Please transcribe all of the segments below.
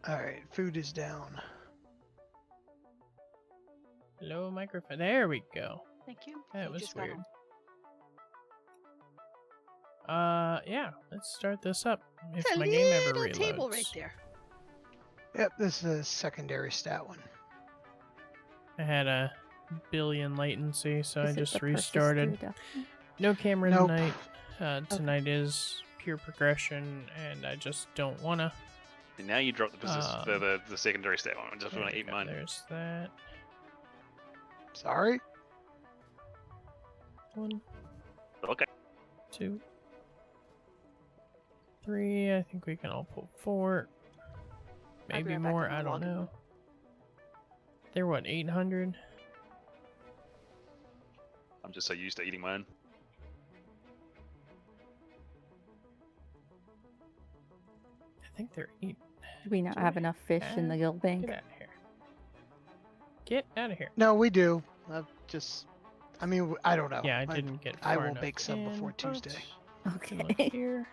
Alright, food is down. Low microphone. There we go. Thank you. That He was just got weird. home. Yeah, let's start this up. If It's a my game ever little table right reloads. there. Yep, this is a secondary stat one. I had a billion latency, so I Is it just the restarted. persistent reduction? No camera Nope. tonight. Tonight is pure progression, and I just don't wanna. And now you drop the the secondary stat one. I just want to eat mine. There's that. Sorry? 1, Okay. 2, 3. I think we can all pull 4. I'll be Maybe right back, more. I'm I don't logging know. in. They're what, 800? I'm just so used to eating mine. I think they're 8. Do we not have enough fish in the guild bank? Get out of here. Get out of here. No, we do. I don't know. Yeah, I didn't get I far will enough bake some before in, but Tuesday. we look Okay. here.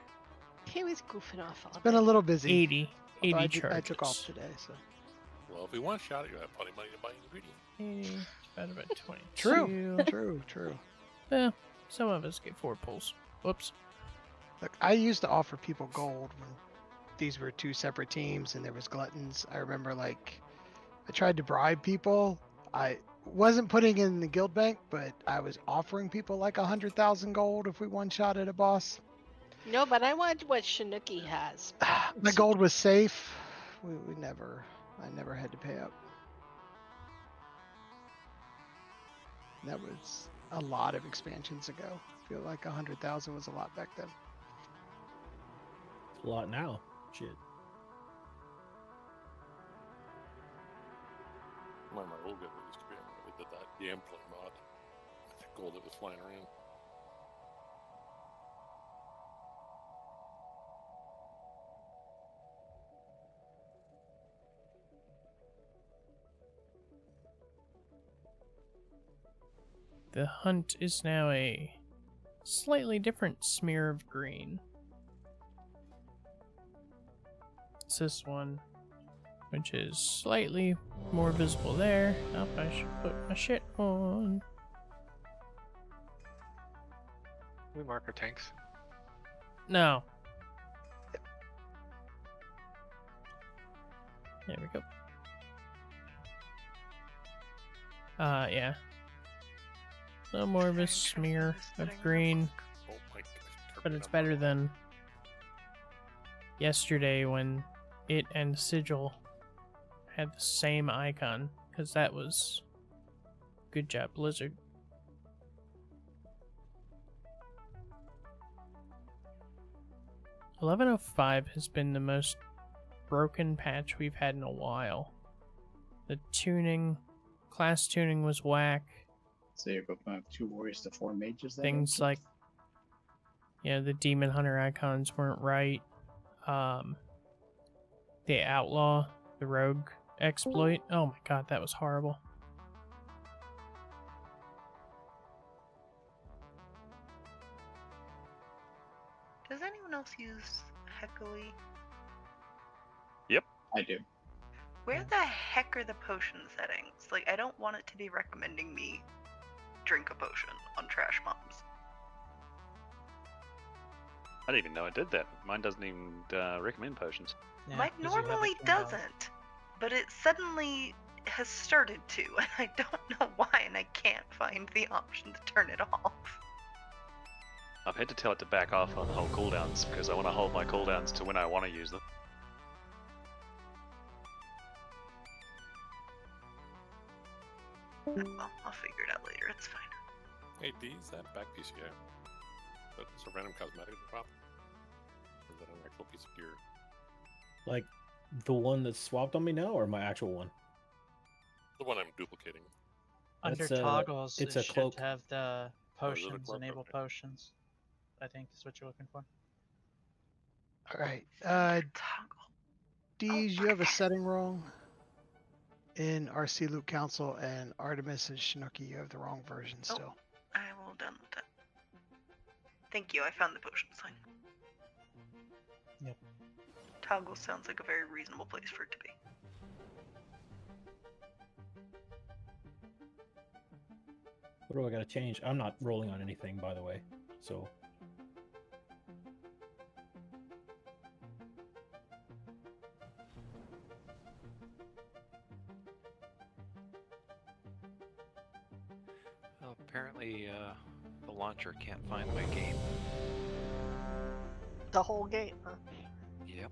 He was goofing off all It's been a little busy. 80 although charges. I took off today, so. Well, if we want a shot, you have plenty of money to buy ingredients. 80 divided by 22. True. Well, some of us get 4 pulls. Whoops. Look, I used to offer people gold when these were two separate teams and there was gluttons. I remember, I tried to bribe people. I wasn't putting in the guild bank, but I was offering people 100,000 gold if we one-shot at a boss. No, but I want what Shinuki has. My gold was safe. I never had to pay up. That was a lot of expansions ago. I feel like 100,000 was a lot back then. A lot now. Shit. My old guy used to be on we did that gambling mod with the gold that was flying around. The hunt is now a slightly different smear of green. It's this one, which is slightly more visible there. Oh, I should put my shit on. We mark our tanks. No. There we go. Yeah. A little more of a smear of green, Oh my gosh. but it's better than yesterday when it and Sigil had the same icon, because that was good job, Blizzard. .1105 has been the most broken patch we've had in a while. The class tuning was whack. So you go from 2 warriors to 4 mages. Things like, the demon hunter icons weren't right. The outlaw, the rogue exploit. Oh my god, that was horrible. Does anyone else use Heckly? I do. Where the heck are the potion settings? I don't want it to be recommending me drink a potion on trash bombs. I didn't even know it did that. Mine doesn't even recommend potions. Yeah, Mine normally doesn't, but it suddenly has started to, and I don't know why, and I can't find the option to turn it off. I've had to tell it to back off on the whole cooldowns because I want to hold my cooldowns to when I want to use them. Well, I'll figure it out later, it's fine. Hey, D, is that back piece you got? That's a random cosmetic drop? Or is that an actual piece of gear? Like the one that's swapped on me now, or my actual one? The one I'm duplicating. Under That's toggles, it's it a should cloak. have the Oh, is it a potions, cloak? enable Okay. potions. I think is what you're looking for. Alright, Toggle. Dees, you have a setting wrong. In RC Loot Council and Artemis and Shinuki, you have the wrong version still. I will download that. Thank you, I found the potion sign. Yep. toggle sounds like a very reasonable place for it to be. What do I gotta change? I'm not rolling on anything, by the way. So Well, apparently, the launcher can't find my game. The whole game, huh? Yep,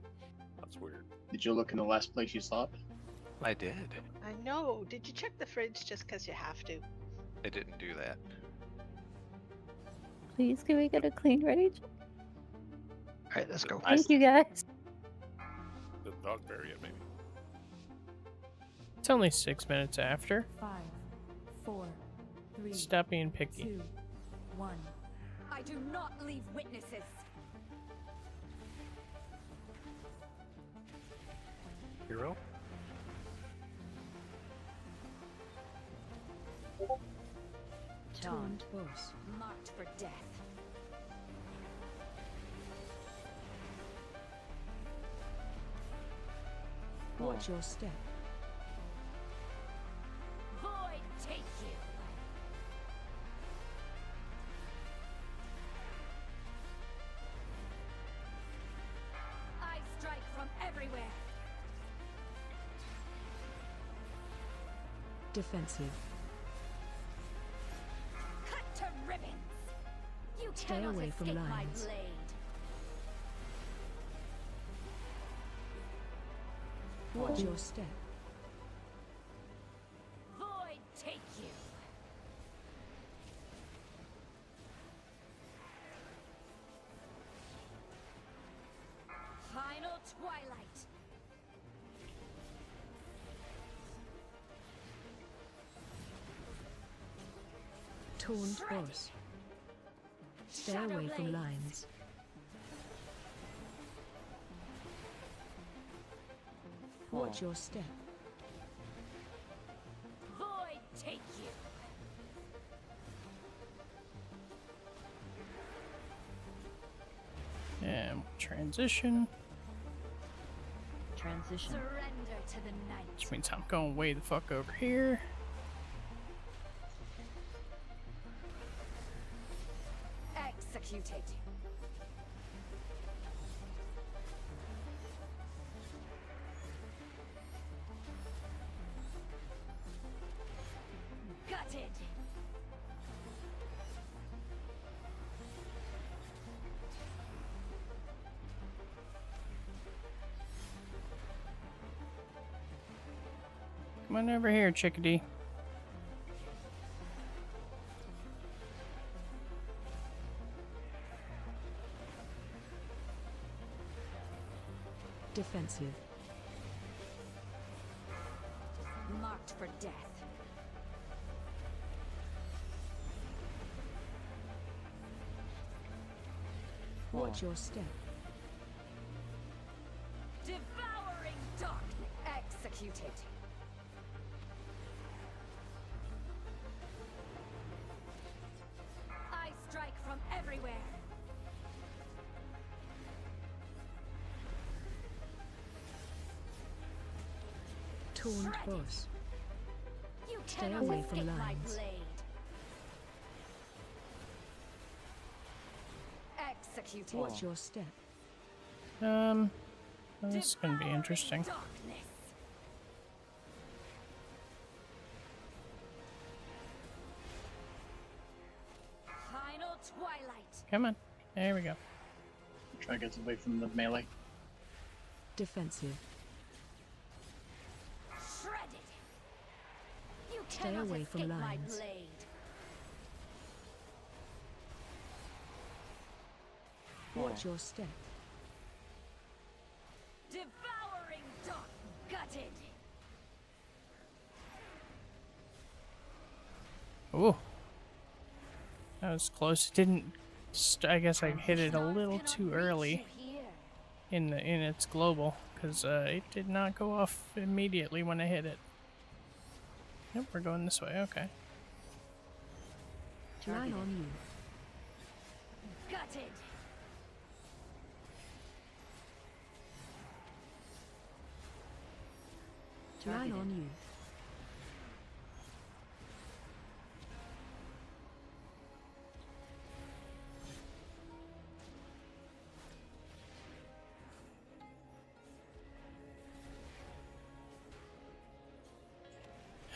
That's weird. Did you look in the last place you saw it? I did. I know. Did you check the fridge just because you have to? I didn't do that. Please, can we get a clean ready? All right, let's go. Thank you guys. The dog bear yet, maybe. It's only 6 minutes after. 5, 4, 3, Stop being picky. 2, 1. I do not leave witnesses. Hero? Taunt boss. Marked for death. Watch your step. Void take you. I strike from everywhere. Defensive. Cut to ribbons. You stay away from lines. My blade. Watch your step. Void take you. Final twilight. Torn force. Stay away from lines. Watch your step. Void take you. And transition. Transition. Surrender to the night. Which means I'm going way the fuck over here. Executed. Gutted. Come on over here, chickadee. Defensive. Marked for death. Watch your step. Devouring darkness. Executed. I strike from everywhere. Torn boss. Stay away from lines. Executed. Watch your step. This is gonna be interesting. Darkness. Final twilight. Come on. There we go. Try to get away from the melee. Defensive. Shredded. You stay away from lines. Watch your step. Devouring dark. Gutted. Ooh. That was close. It didn't. I guess I hit it a little too early in its global, because it did not go off immediately when I hit it. Nope, we're going this way. Okay. Line on you. Gutted. Line on you.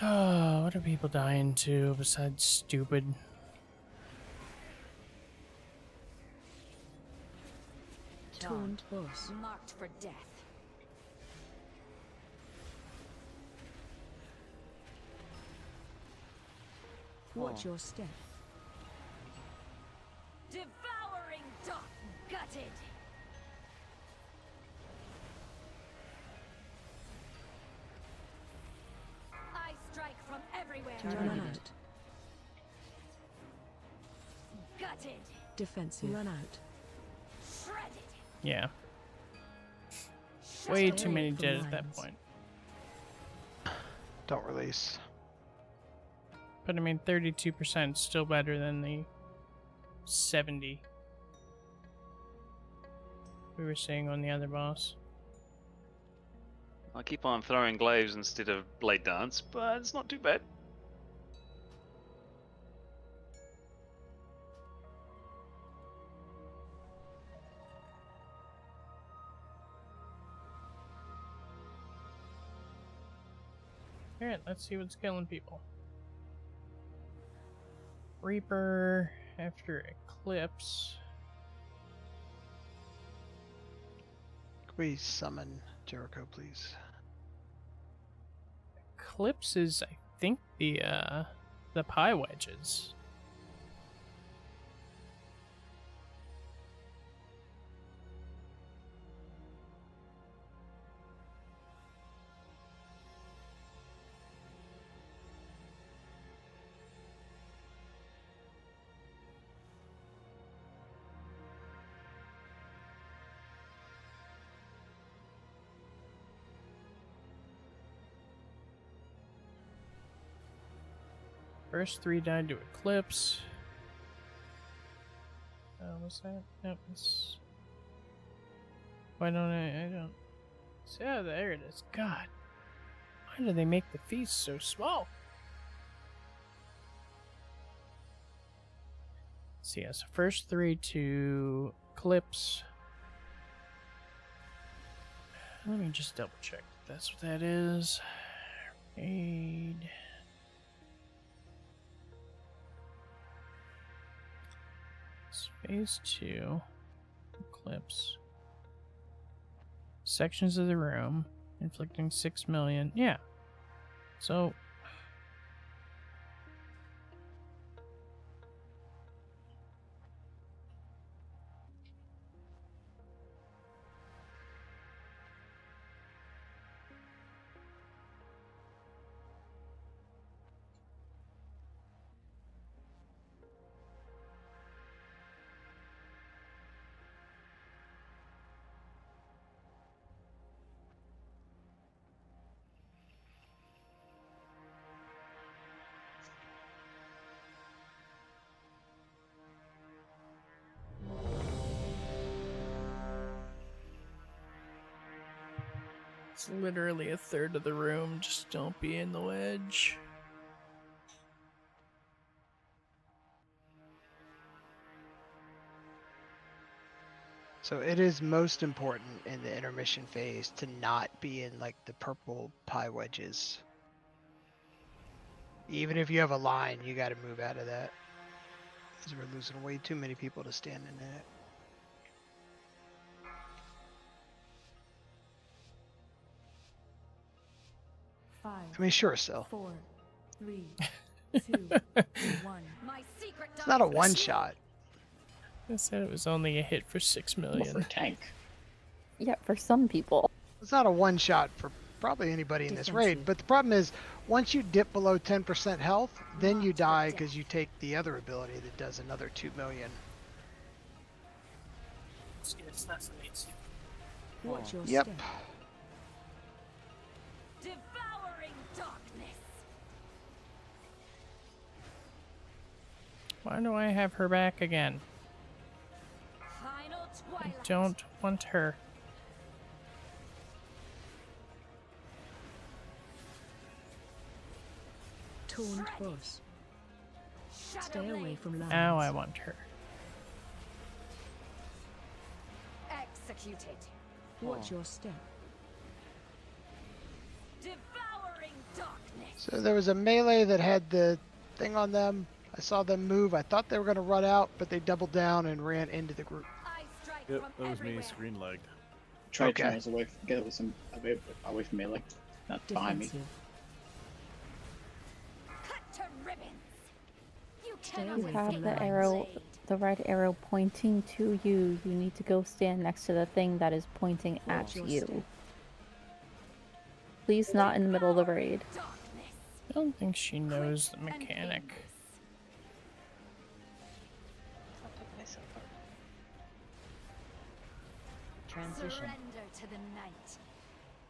Oh, what are people dying to besides stupid? Taunt boss. Marked for death. Watch your step. Devouring dark gutted. I strike from everywhere. Run out. Gutted. Defensive. Run out. Shredded. Yeah. Way too many dead at that point. Don't release. But I mean, 32% is still better than the 70 we were seeing on the other boss. I keep on throwing glaives instead of blade dance, but it's not too bad. Alright, let's see what's killing people. Reaper after Eclipse. Can we summon Jericho, please? Eclipse is, I think, the pie wedges. First 3 died to Eclipse. What's that? Nope, it's... Why don't I don't... Yeah, there it is. God. Why do they make the feast so small? So yeah, so first 3 to Eclipse. Let me just double check. That's what that is. Aid... Phase 2, Eclipse. Sections of the room, inflicting 6 million. Yeah. So. It's literally a third of the room. Just don't be in the wedge. So it is most important in the intermission phase to not be in like the purple pie wedges. Even if you have a line, you got to move out of that. Because we're losing way too many people to stand in it. I mean, sure, still. 4, 3, 2, 1. My secret. It's not a one shot. I said it was only a hit for 6 Well, for a million. tank. Yeah, for some people. It's not a one shot for probably anybody in this raid. But the problem is, once you dip below 10% health, then you die because you take the other ability that does another 2 million. Watch your Yep. step. Devouring darkness. Why do I have her back again? Final I twilight. don't want her. Taunt boss. Stay away from lines. Now I want her. Executed. Watch your step. Devouring darkness. So there was a melee that had the thing on them. I saw them move. I thought they were going to run out, but they doubled down and ran into the group. I strike Yep, from that was me, everywhere. screen lagged. Try Okay. to turn us away, get some away from melee. Not behind me. Defensive. Cut to ribbons. You You cannot have escape the my arrow, blade. the red arrow pointing to you. You need to go stand next to the thing that is pointing at Watch your you. step. Please not in the middle of the raid. Darkness. I don't think she knows the And mechanic. painless. I'll pick myself up. Surrender to the night.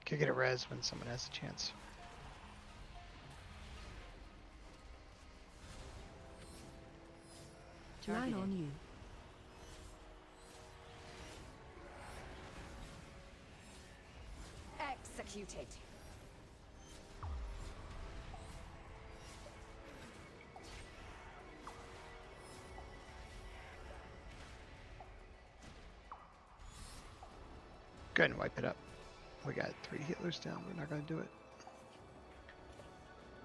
Could get a res when someone has a chance. Line on you. Executed. Go ahead and wipe it up. We got 3 healers down. We're not going to do it.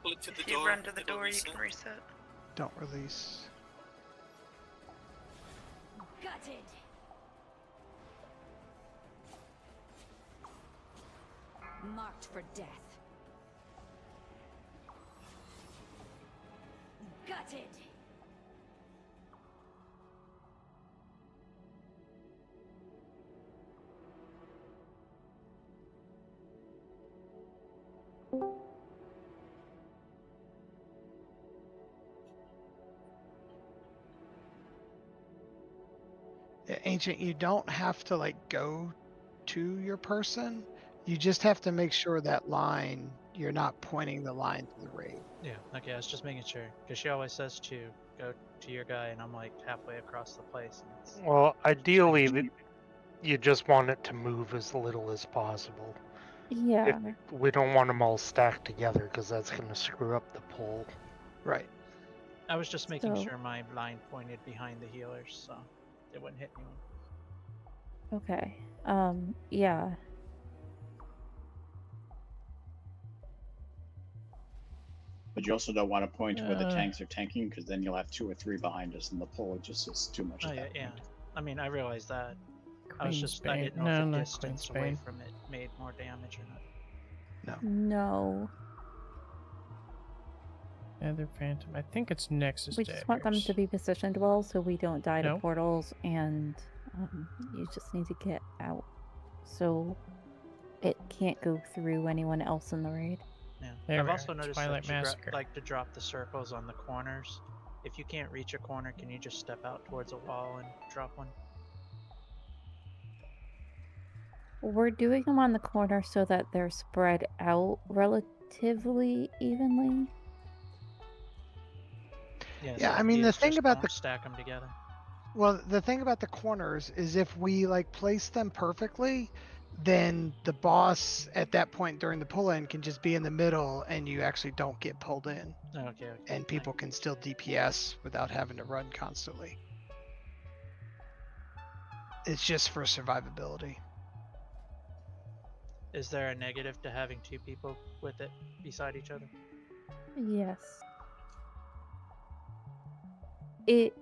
If you run to the door, you can reset. Don't release. Gutted. Marked for death. Gutted. Yeah, Ancient, you don't have to like go to your person. You just have to make sure that line, you're not pointing the line to the raid. Yeah, okay, I was just making sure. Because she always says to go to your guy, and I'm like halfway across the place. And it's... Well, ideally, you just want it to move as little as possible. Yeah. We don't want them all stacked together because that's going to screw up the pull. Right. I was just making So- sure my line pointed behind the healers, so it wouldn't hit anyone. Okay. Yeah. But you also don't want to point to where the Uh. tanks are tanking, because then you'll have 2 or 3 behind us, and the pull just is too much. Oh at yeah, that yeah. point. I mean, I realized that. I was Queen's just, I Bane. didn't know No, if the not distance Queen's away Bane. from it made more damage or not. No. Nether Phantom. I think it's Nexus We just want them daggers. to be positioned well so we don't die to Nope. portals, and you just need to get out so it can't go through anyone else in the raid. Yeah. There I've we also are, noticed Twilight that you Massacre. like to drop the circles on the corners. If you can't reach a corner, can you just step out towards a wall and drop one? We're doing them on the corner so that they're spread out relatively evenly. Yeah, so I mean, you the just thing about don't the stack them together. Well, the thing about the corners is if we like place them perfectly, then the boss at that point during the pull-in can just be in the middle and you actually don't get pulled in. Okay. And people can still DPS without having to run constantly. It's just for survivability. Is there a negative to having 2 people with it beside each other? Yes. It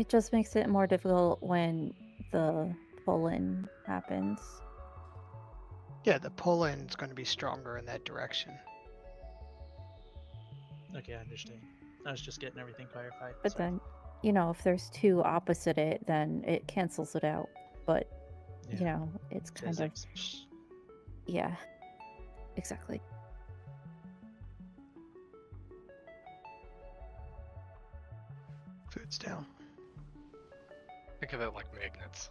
just makes it more difficult when the pull-in happens. Yeah, the pull-in is going to be stronger in that direction. Okay, I understand. I was just getting everything clarified. But sorry. then, you know, if there's 2 opposite it, then it cancels it out. But, you Yeah. know, it's kind Physics. of... Yeah. Exactly. Food's down. Think of it like magnets.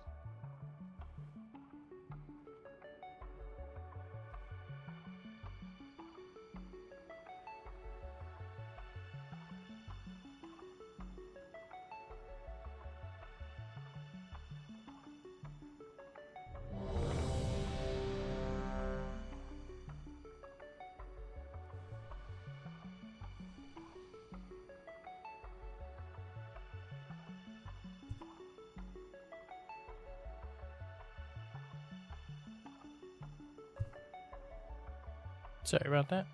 Sorry about that.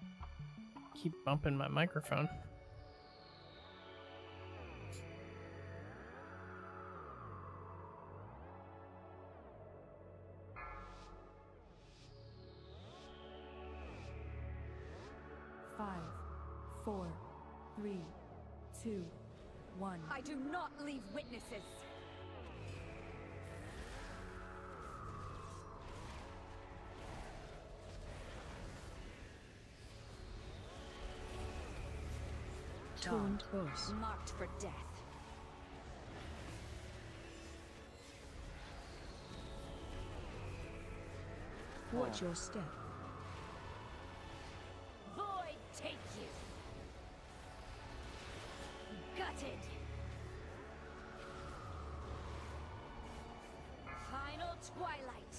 Keep bumping my microphone. Five, 4, 3, 2, 1. I do not leave witnesses. Taunt boss. Marked for death. Watch your step. Void take you. Gutted. Final twilight.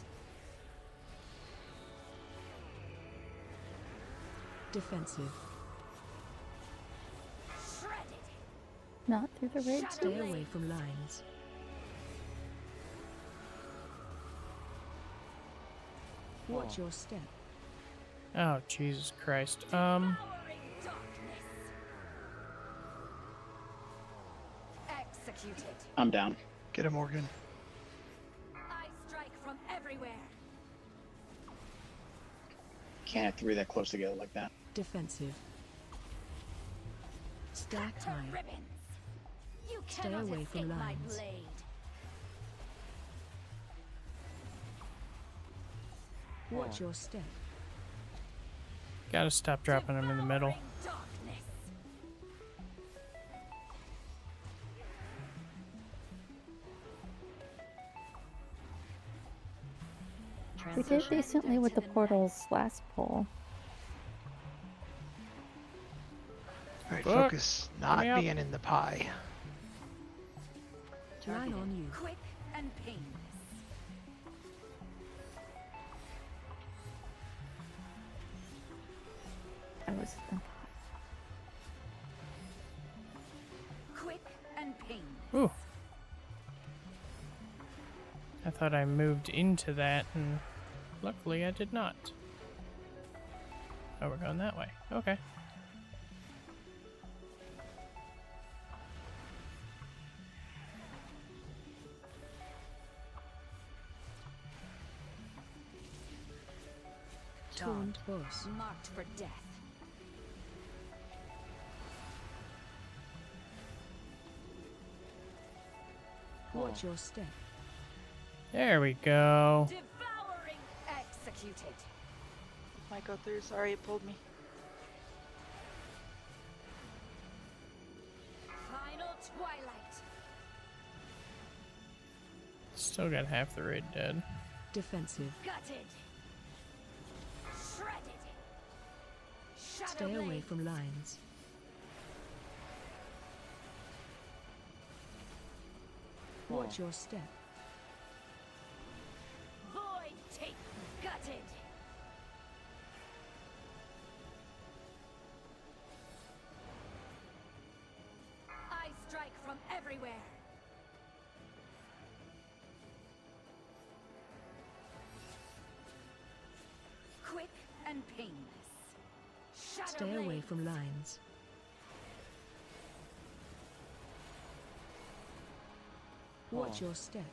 Defensive. Shredded. Not through the red Stay zone. away from lines. Watch your step. Oh, Jesus Christ. Devouring darkness. Executed. I'm down. Get him, Morgan. I strike from everywhere. Can't have three that close together like that. Defensive. Stack Cut to time. ribbons. You Stay cannot away from escape my lines. blade. Watch your step. Gotta stop dropping them in the middle. Devouring darkness. We did decently with the portals last pull. Alright, Fuck. focus not me up. being in the pie. Line on you. Quick and painless. I was Quick and painless. Ooh. I thought I moved into that, and luckily I did not. Oh, we're going that way. Okay. Taunt boss. Marked for death. Watch your step. There we go. Devouring executed. Might go through. Sorry, it pulled me. Final twilight. Still got half the raid dead. Defensive. Gutted. Shredded. Shadow Stay away blades. from lines. Watch your step. Void take. Gutted. I strike from everywhere. Quick and painless. Shadow Stay away blades. from lines. Watch your step.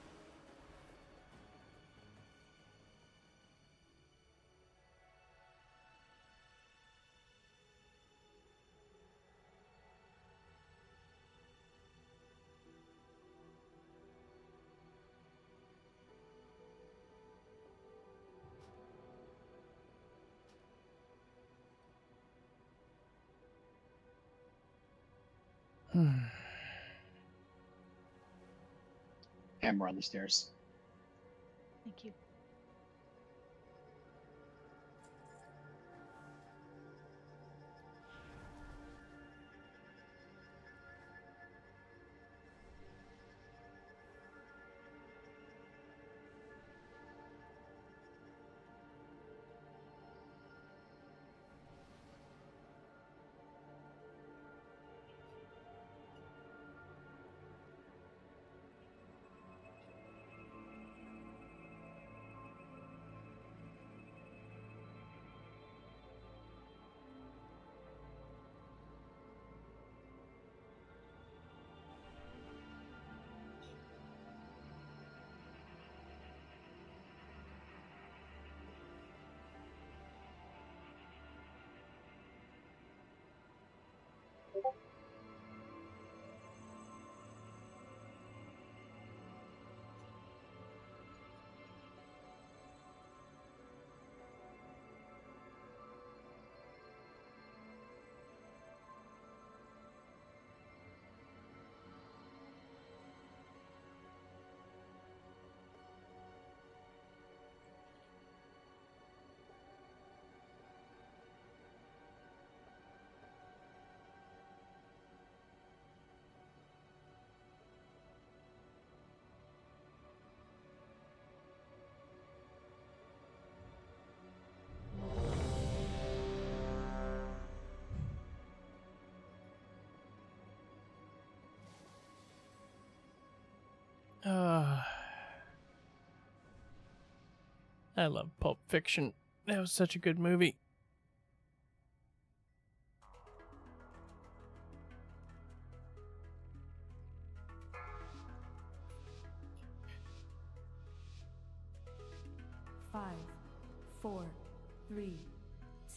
Hammer on the stairs. Thank you. I love Pulp Fiction. That was such a good movie. Five, 4, 3,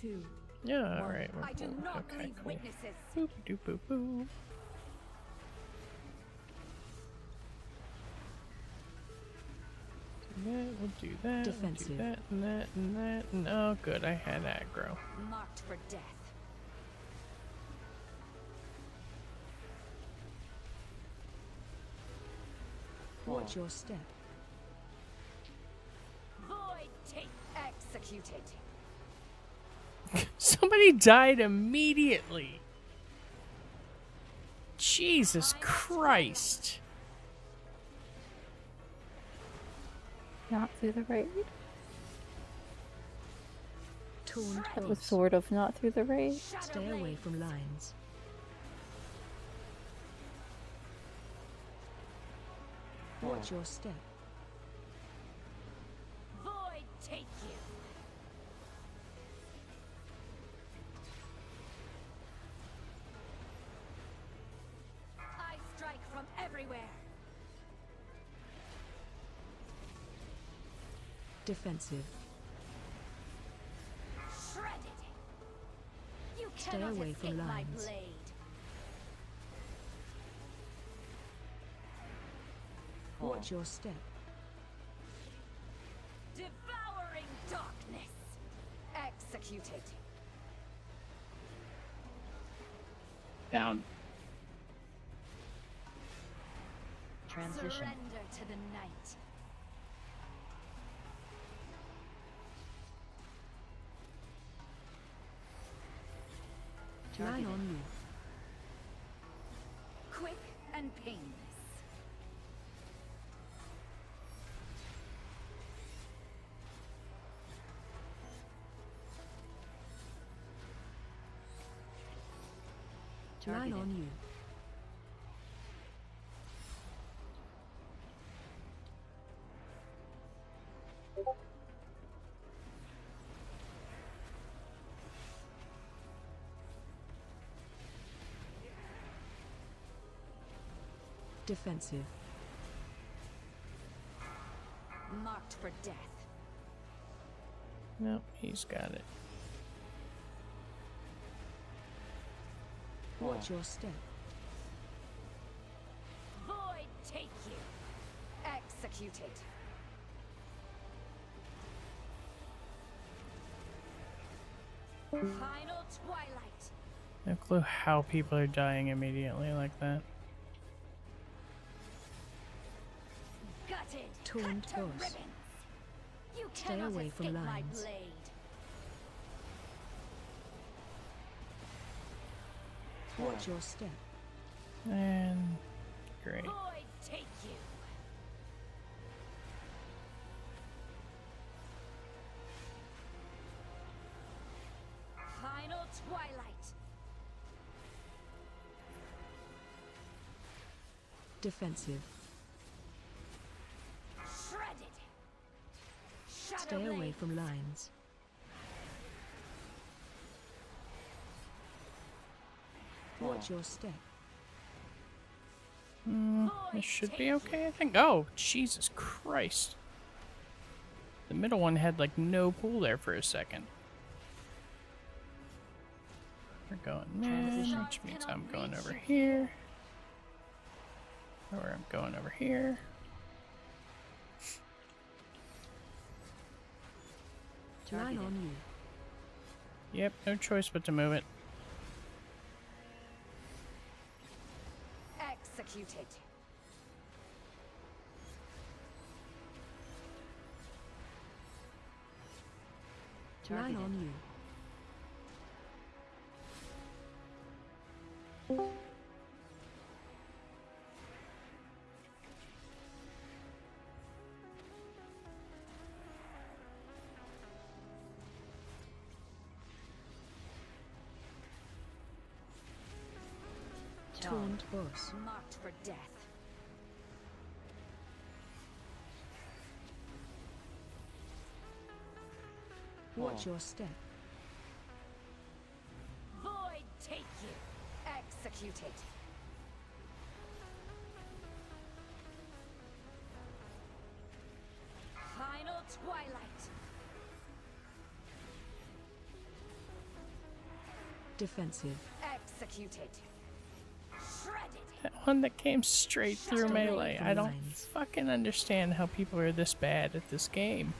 2. Yeah, alright. I do not Okay, leave cool. witnesses. Boop, doop, boop, boop. We'll do that, Defensive. we'll do that, and that, and that, and oh good, I had aggro. Marked for death. Watch your step. Void take executed. Somebody died immediately. Jesus Christ. Not through the raid. Torn That was close. sort of not through the raid. Stay away from lines. Watch your step. Void take you. I strike from everywhere. Defensive. Shredded. You Stay cannot away escape from my lines. blade. Watch your step. Devouring darkness. Executed. Down. Surrender to the night. Line on you. Quick and painless. Line on you. Defensive. Marked for death. Nope, he's got it. Watch your step. Void take you. Executed. Final twilight. No clue how people are dying immediately like that. Gutted. Torn cut to close. ribbons. You Stay cannot away from escape my lines. blade. Watch your step. And great. Void take you. Final twilight. Defensive. Shredded. Shadow Stay away blade. from lines. Watch your step. This should be okay, I think. Oh, Jesus Christ. The middle one had like no pool there for a second. We're going there, which means I'm going over here. Or I'm going over here. Line on you. Yep, no choice but to move it. Executed. Line on you. Taunt boss. Marked for death. Watch your step. Void take you. Executed. Final twilight. Defensive. Executed. Shredded. That one that came straight through Shut melee. away I don't lines. fucking understand how people are this bad at this game.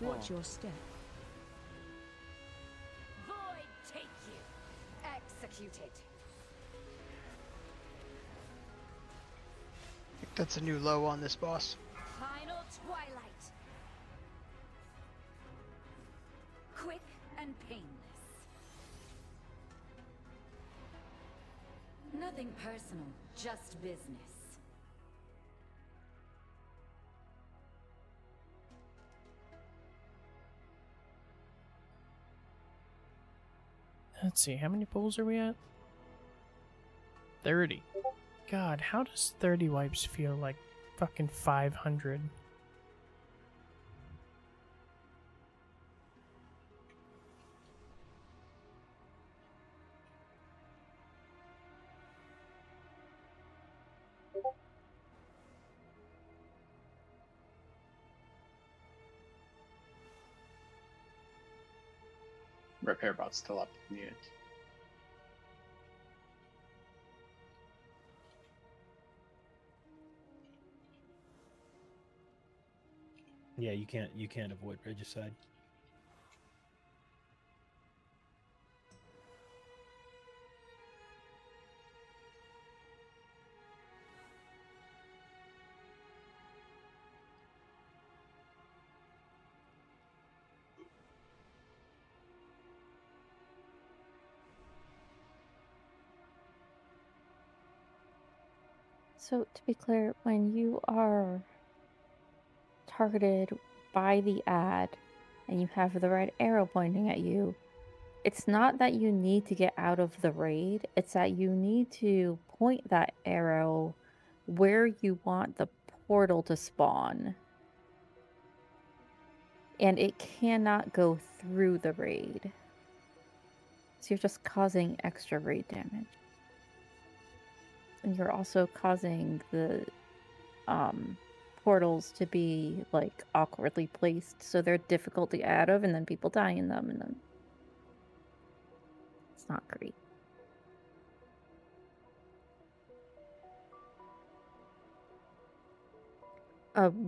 Watch your step. Void take you. Executed. I think that's a new low on this boss. Final twilight. Quick and painless. Nothing personal, just business. Let's see, how many pulls are we at? 30. God, how does 30 wipes feel like fucking 500? Repair bot's still up. Need it. Yeah, you can't avoid regicide. So, to be clear, when you are targeted by the ad and you have the red arrow pointing at you, it's not that you need to get out of the raid, it's that you need to point that arrow where you want the portal to spawn. And it cannot go through the raid. So you're just causing extra raid damage. And you're also causing the portals to be like awkwardly placed, so they're difficult to get out of, and then people die in them, and then it's not great.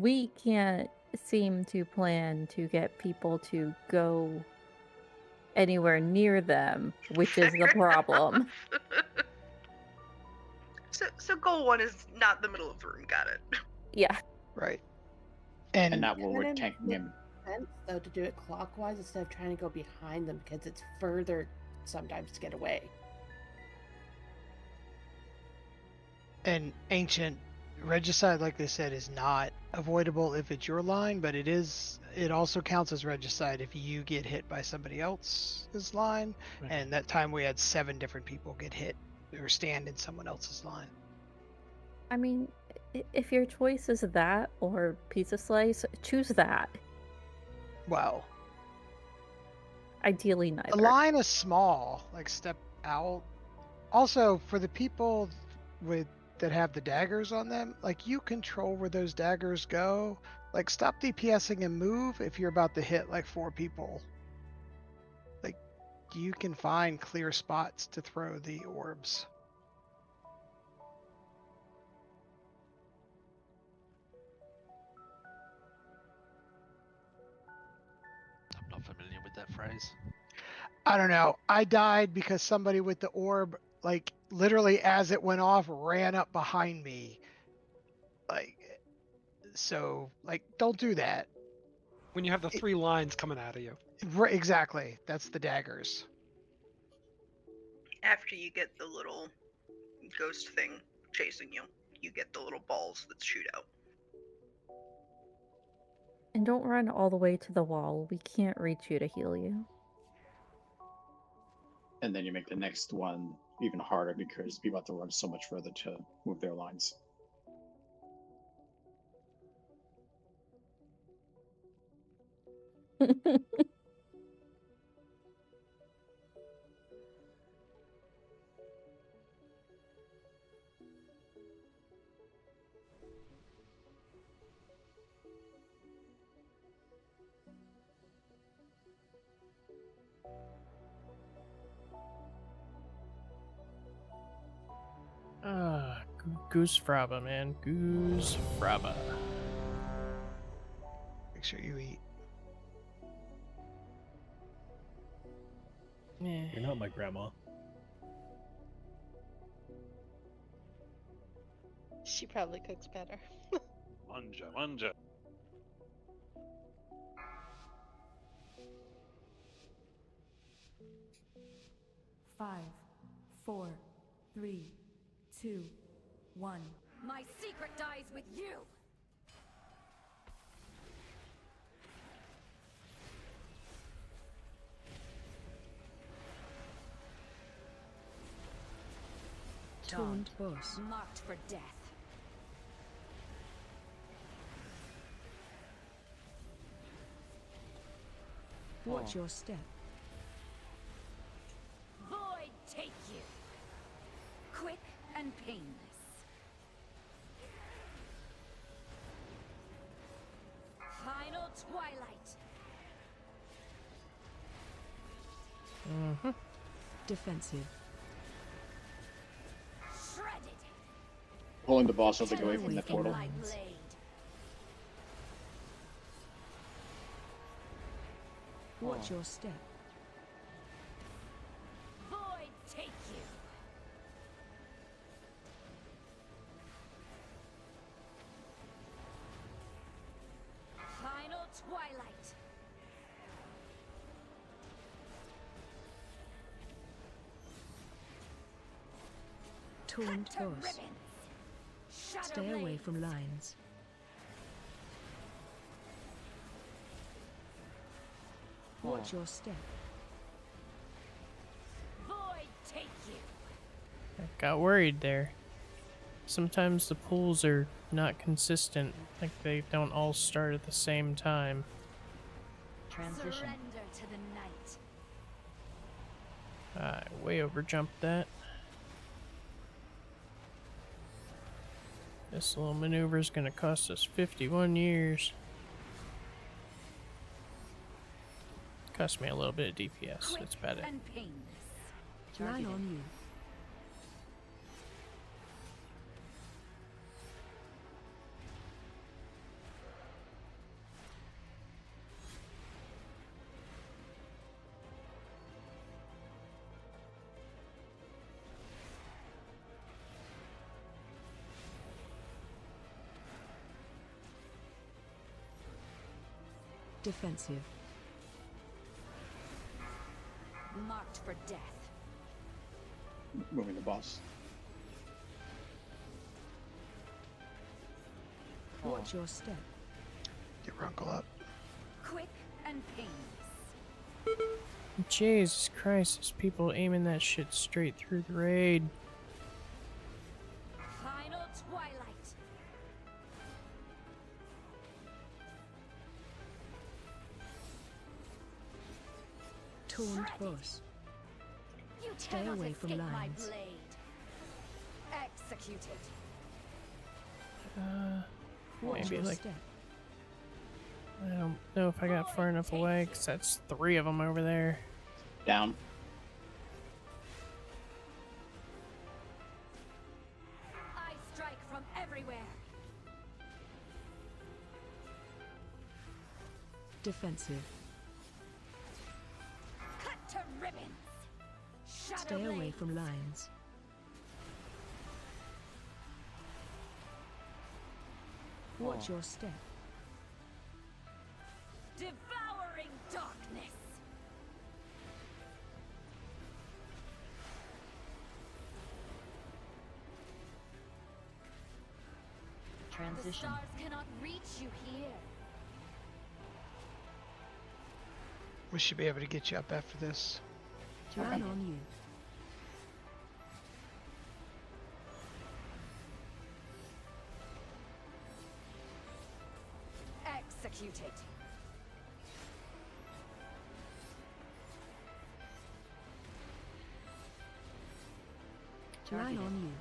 We can't seem to plan to get people to go anywhere near them, which is the problem. So goal 1 is not the middle of the room. Got it. Yeah. Right. And not where we're Kind of tanking makes him. sense, though, to do it clockwise instead of trying to go behind them because it's further sometimes to get away. And ancient regicide, like they said, is not avoidable if it's your line, but it also counts as regicide if you get hit by somebody else's line. Right. And that time we had 7 different people get hit or stand in someone else's line. I mean, if your choice is that or pizza slice, choose that. Well, ideally neither. the line is small, like step out. Also, for the people that have the daggers on them, like you control where those daggers go. Like stop DPSing and move if you're about to hit like 4 people. Like you can find clear spots to throw the orbs. I'm not familiar with that phrase. I don't know. I died because somebody with the orb, like literally as it went off, ran up behind me. Like, so, like, don't do that. When you have the 3 lines coming out of you. Exactly. That's the daggers. After you get the little ghost thing chasing you, you get the little balls that shoot out. And don't run all the way to the wall. We can't reach you to heal you. And then you make the next one even harder because people have to run so much further to move their lines. Goose Fraba, man. Goose Fraba. Make sure you eat. Yeah. You're not my grandma. She probably cooks better. Manja, manja. Five, 4, 3, 2, 1. My secret dies with you. Taunt boss. Marked for death. Watch your step. Void take you. Quick and painless. Final twilight. Mm-hmm. Defensive. Shredded. Pulling the boss something away from the portal. My blade. Watch your step. Void take you. Final twilight. Taunt Cut to boss. ribbons. Shadow Stay away blades. from lines. Watch your step. Void take you. I got worried there. Sometimes the pools are not consistent, like they don't all start at the same time. Surrender to the night. I way overjumped that. This little maneuver is going to cost us 51 years. Cost me a little bit of DPS. Quick That's about it. and painless. Line on you. Defensive. Marked for death. Moving the boss. Watch your step. Get Runkle up. Quick and painless. Jesus Christ, there's people aiming that shit straight through the raid. Final twilight. Taunt boss. You Stay cannot away from escape my lines. blade. Executed. Watch Maybe your like step. I don't know if I got far enough away, because that's 3 of them over there. Down. I strike from everywhere. Defensive. Cut to ribbons. Shadow Stay away blades. from lines. Watch your step. Devouring darkness. The stars cannot reach you here. We should be able to get you up after this. Line on you. Executed. Line on you.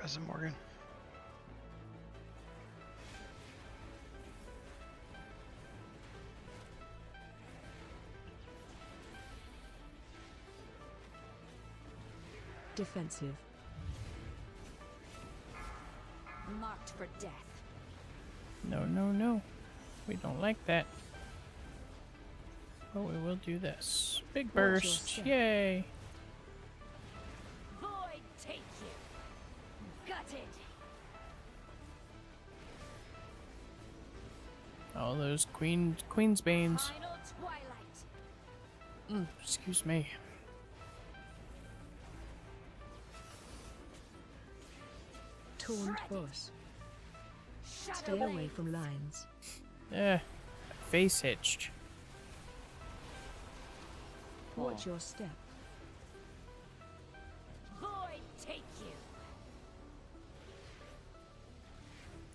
Resin Morgan. Defensive. Marked for death. No, no, no. We don't like that. But we will do this. Big Watch your burst. step. Yay. Void take you. Gutted. All those Queen's Banes. Final twilight. Excuse me. Taunt boss. Shadow Stay away blade. from lines. Face hitched. Watch your step. Void take you.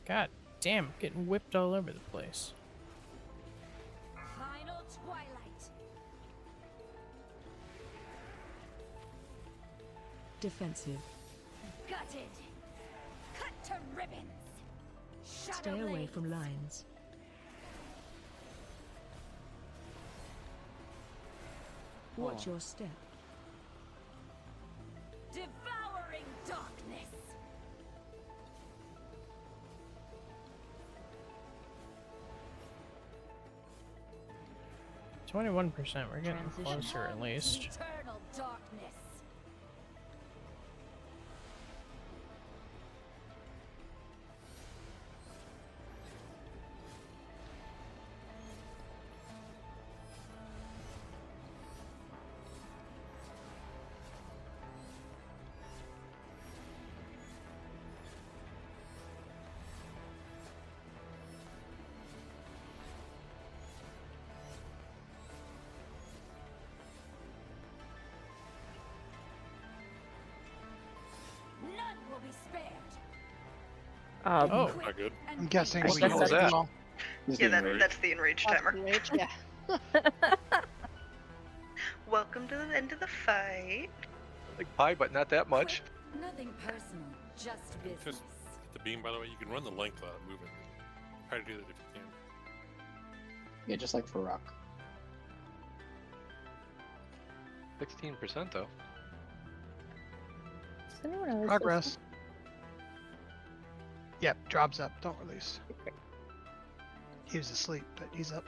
God damn, getting whipped all over the place. Final twilight. Defensive. Gutted. Cut to ribbons. Shadow Stay away blade. from lines. Watch your step. Devouring darkness. 21%. We're getting Transition. closer at least. Eternal darkness. None will be spared. Oh. Not good. I'm guessing I we guess hold that's- it that? well. Yeah, that's the enraged timer. Enraged, yeah. Welcome to the end of the fight. Like pie, but not that much. Nothing personal, just business. Just the beam, by the way, you can run the length without moving. Try to do that if you can. Yeah, just like for rock. 16% though. Does anyone else Progress. Yep, drops up. Don't release. He was asleep, but he's up.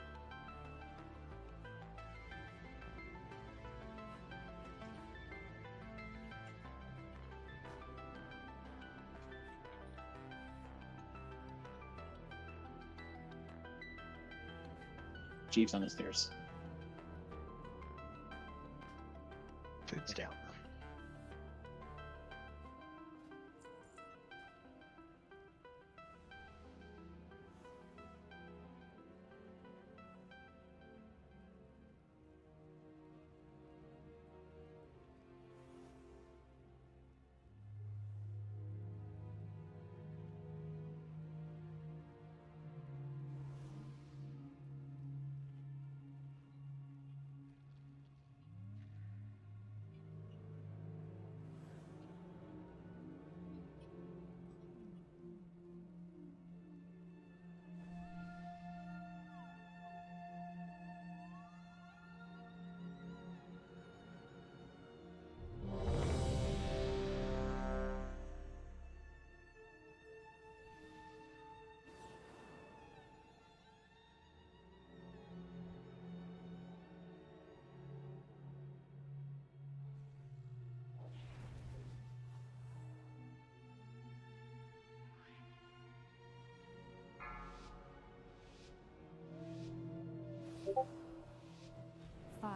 Jeeves on the stairs. Food's down. Five,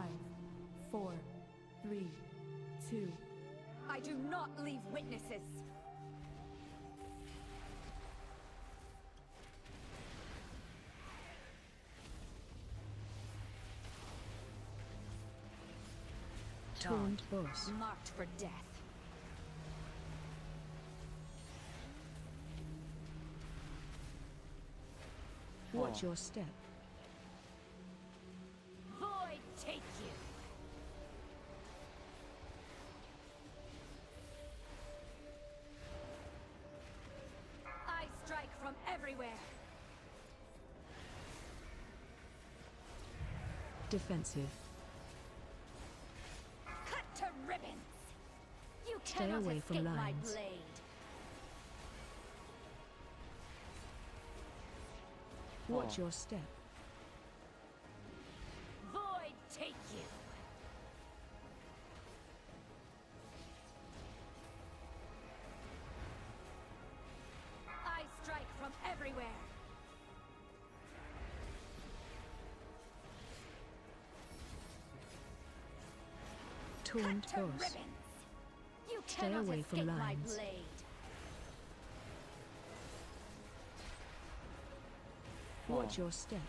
4, 3, 2. I do not leave witnesses. Taunt boss. Marked for death. Watch your step. Void take you. Defensive. Cut to ribbons. You Stay cannot away from escape my lines. blade. Watch your step. Void take you. I strike from everywhere. Taunt Cut to boss. ribbons. You Stay cannot away from escape my lines. blade. Watch your step.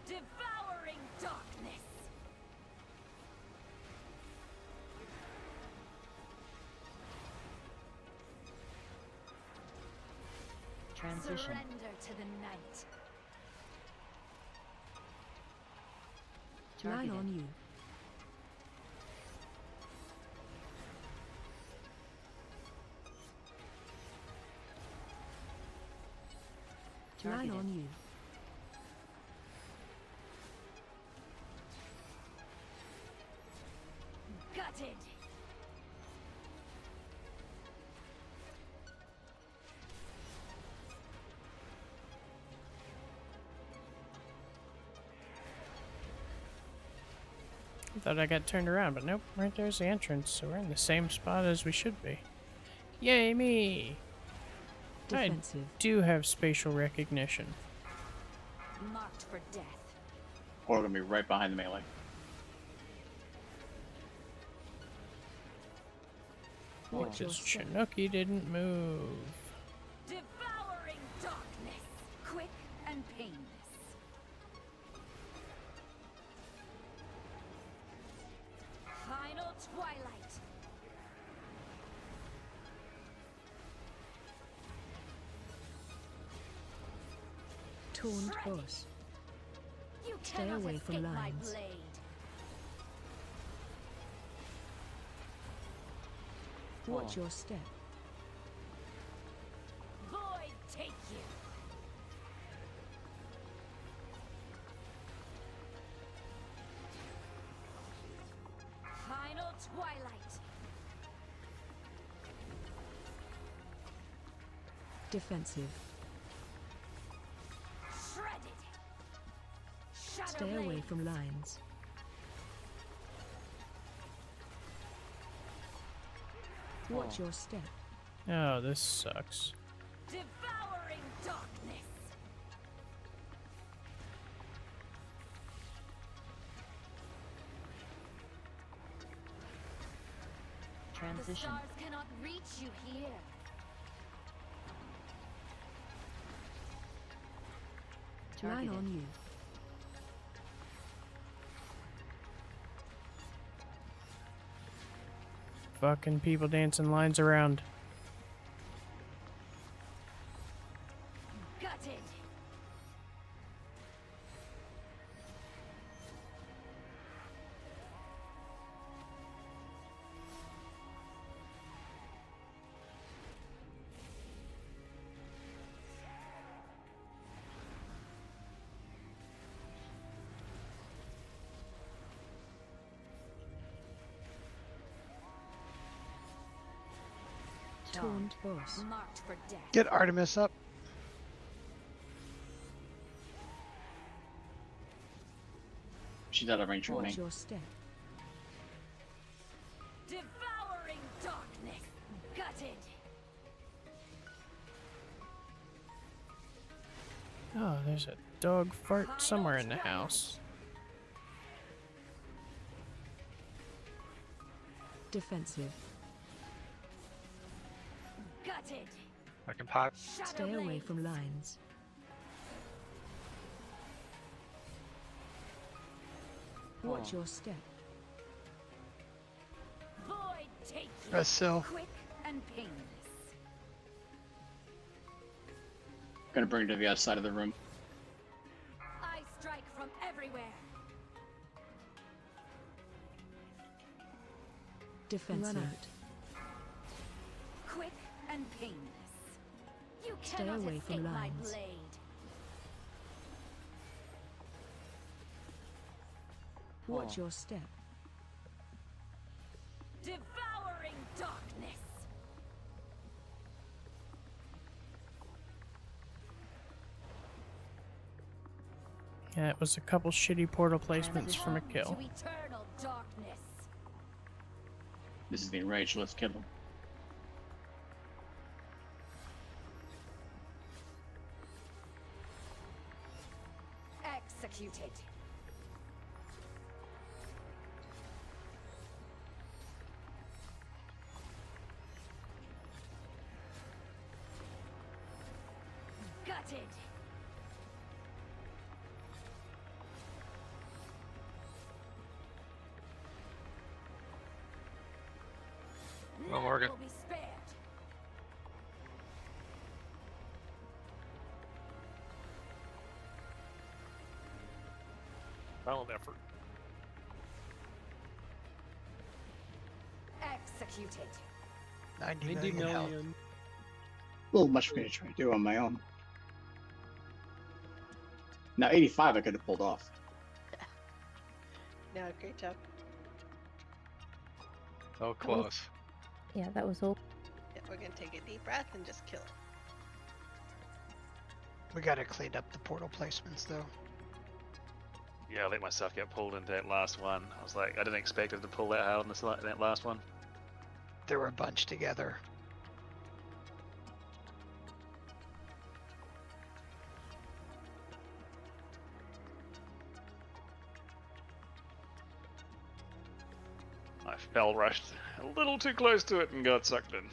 Devouring darkness. Transition. Surrender to the night. Line on you. Line on you. Gutted. I thought I got turned around, but nope, right there's the entrance, so we're in the same spot as we should be. Yay me! Defensive. I do have spatial recognition. Marked for death. Or we're gonna be right behind the melee. Watch your Because step. Chinooki didn't move. Devouring darkness. Quick and painless. Final twilight. Taunt boss. You Stay cannot away from escape my lines. blade. Watch your step. Void take you. Final twilight. Defensive. Shredded. Shadow Stay away blade. from lines. Watch your step. Oh, this sucks. Devouring darkness. The Transition. stars cannot reach you here. Line on you. Fucking people dancing lines around. Gutted. Taunt boss. Marked for death. Get Artemis up. She's out of range from me. Watch your step. Devouring darkness. Gutted. Oh, there's a dog fart somewhere in the house. Defensive. Gutted. I can pop. Stay away from lines. Watch your step. Void take you. Press Sil. Quick and painless. Gonna bring her to the other side of the room. I strike from everywhere. Defensive. Run Quick and painless. You Stay cannot away from escape my lines. blade. Watch your step. Devouring darkness. Yeah, it was a couple shitty portal placements from a To kill. eternal darkness. This is the enraged. Let's kill him. Executed. Gutted. Well, Morgan. Will be spared. Valiant effort. Executed. 90 90 million health. million. A little much for me to try to do on my own. Now 85 I could have pulled off. No, great job. Oh, close. Yeah, that was all. Yeah, we're gonna take a deep breath and just kill it. We gotta clean up the portal placements though. Yeah, I let myself get pulled into that last one. I was like, I didn't expect it to pull that hard on that last one. They were bunched together. I fell rushed a little too close to it and got sucked in.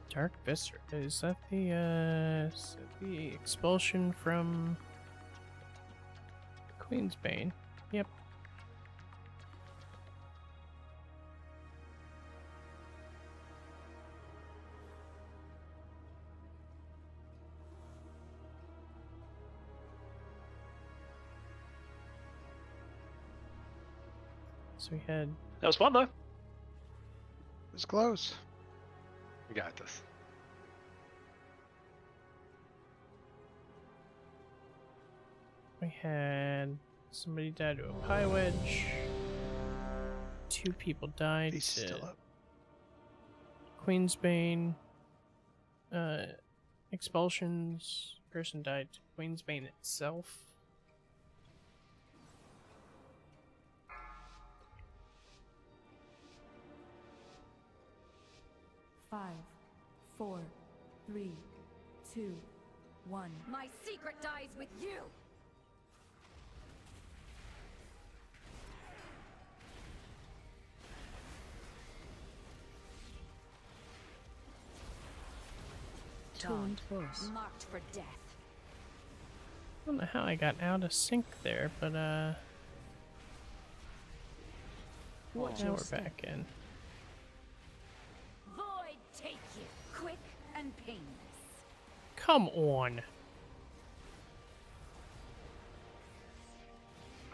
Dark Viscera. Is that the expulsion from Queensbane? Yep. So we had. That was fun though. It was close. We got this. We had somebody died to a pie wedge. 2 people died He's to still up. Queensbane. Expulsions. Person died to Queensbane itself. Five, 4, 3, 2, 1. My secret dies with you. Taunt force. Marked for death. I don't know how I got out of sync there, but Watch now your we're step. back in. Void take you. Quick and painless. Come on.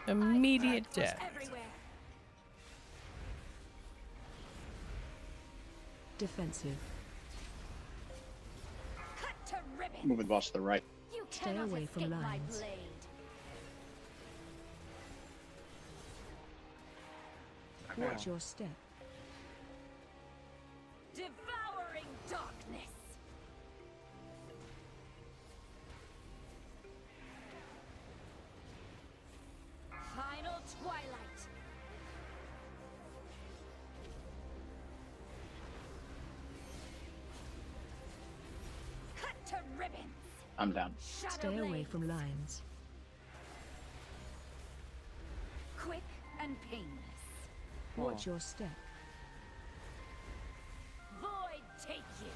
Immediate death. Everywhere. Defensive. Cut to ribbons. Moving the boss to the right. You Stay cannot away from escape my lines. blade. Watch your step. Devouring darkness. Final twilight. Cut to ribbons. I'm down. Stay away from lines. Quick and painless. Watch your step. Void take you.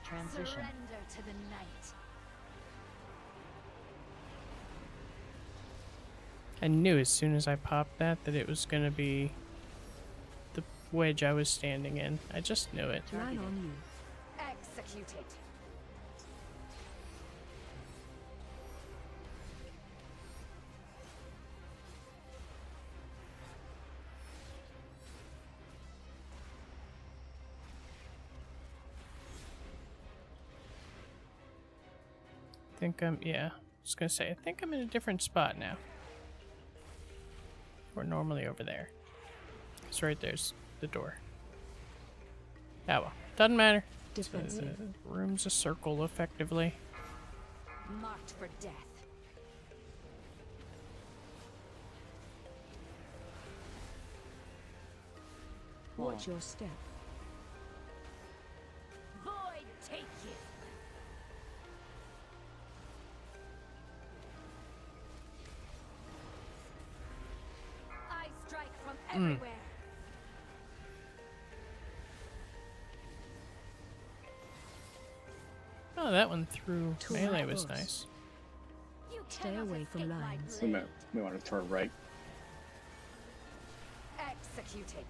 Transition. Surrender to the night. I knew as soon as I popped that it was gonna be the wedge I was standing in. I just knew it. Line on you. Executed. think I'm, yeah. I was gonna say, I think I'm in a different spot now. We're normally over there. It's right there's the door. Ah well, doesn't matter. Defensive. Room's a circle, effectively. Marked for death. Watch your step. Void take you. I strike from everywhere. Oh, that one through To melee our was boss. nice. You Stay cannot away from escape my lines. We blade. might want to turn right. Executed.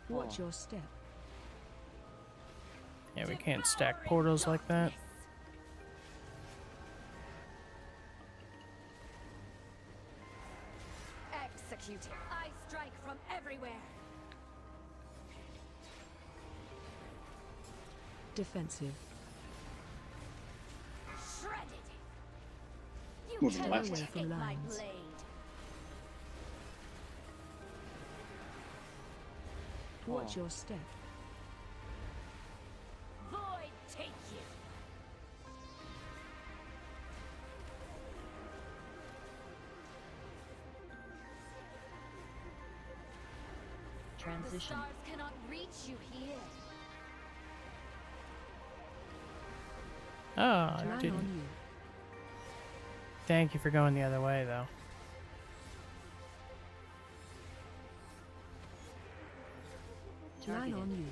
Watch your step. Yeah, we can't stack portals like that. Executed. I strike from everywhere. Defensive. Shredded. You Moving cannot left. Away escape from my lines. blade. Watch your step. Void take you. The Transition. stars cannot reach you here. Oh, I Line on didn't. you. Thank you for going the other way, though. Line on you.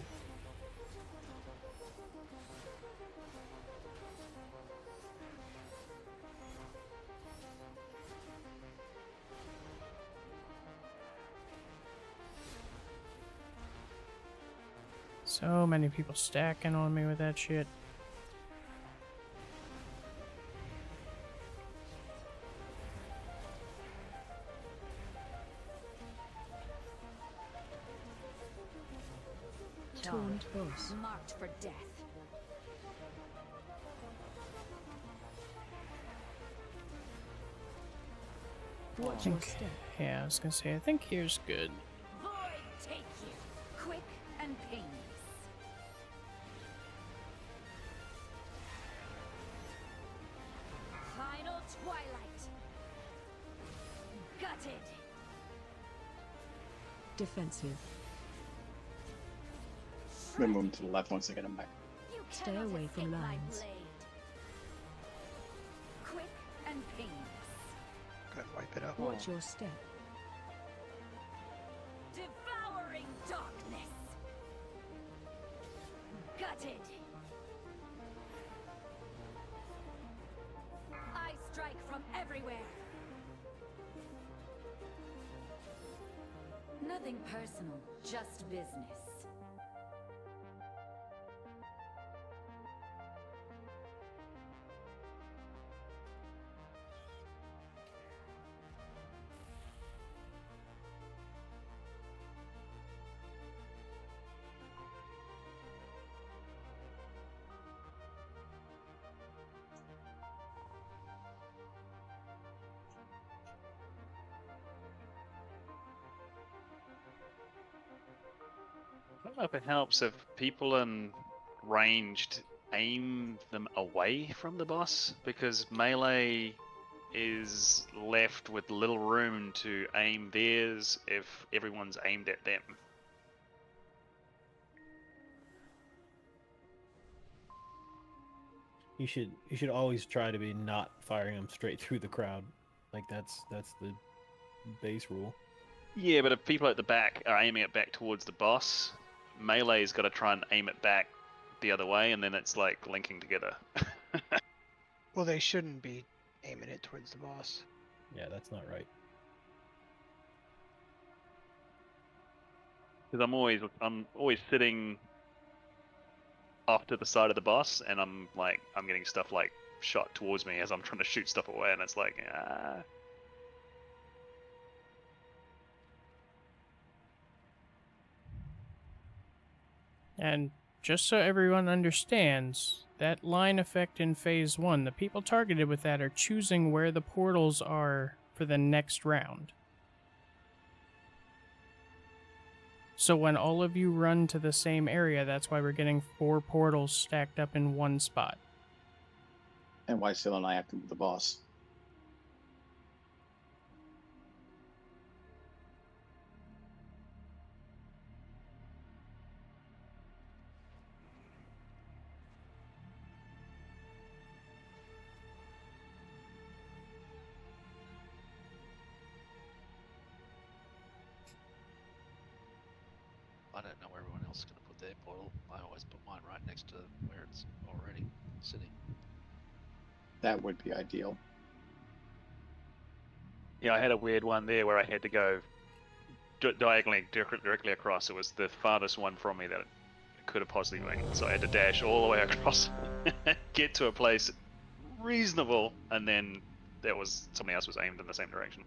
So many people stacking on me with that shit. Taunt boss. Marked for death. Watch your think, step. yeah, I was gonna say, I think here's good. Void take you. Quick and painless. Final twilight. Gutted. Defensive. We move to the left once I get him back. You Stay cannot away from escape my lines. blade. Quick and painless. Good, wipe it up. Watch your step. Devouring darkness. Gutted. I strike from everywhere. Nothing personal, just business. I don't know if it helps if people in ranged aim them away from the boss, because melee is left with little room to aim theirs if everyone's aimed at them. You should always try to be not firing them straight through the crowd. Like that's the base rule. Yeah, but if people at the back are aiming it back towards the boss, melee's got to try and aim it back the other way, and then it's like linking together. Well, they shouldn't be aiming it towards the boss. Yeah, that's not right. Because I'm always sitting off to the side of the boss, and I'm getting stuff like shot towards me as I'm trying to shoot stuff away, and it's like, ah. And just so everyone understands, that line effect in phase 1, the people targeted with that are choosing where the portals are for the next round. So when all of you run to the same area, that's why we're getting 4 portals stacked up in one spot. And why Syl and I have to move the boss. I don't know where everyone else is going to put their portal. I always put mine right next to where it's already sitting. That would be ideal. Yeah, I had a weird one there where I had to go diagonally directly across. It was the farthest one from me that it could have possibly been. So I had to dash all the way across, get to a place reasonable, and then somebody else was aimed in the same direction.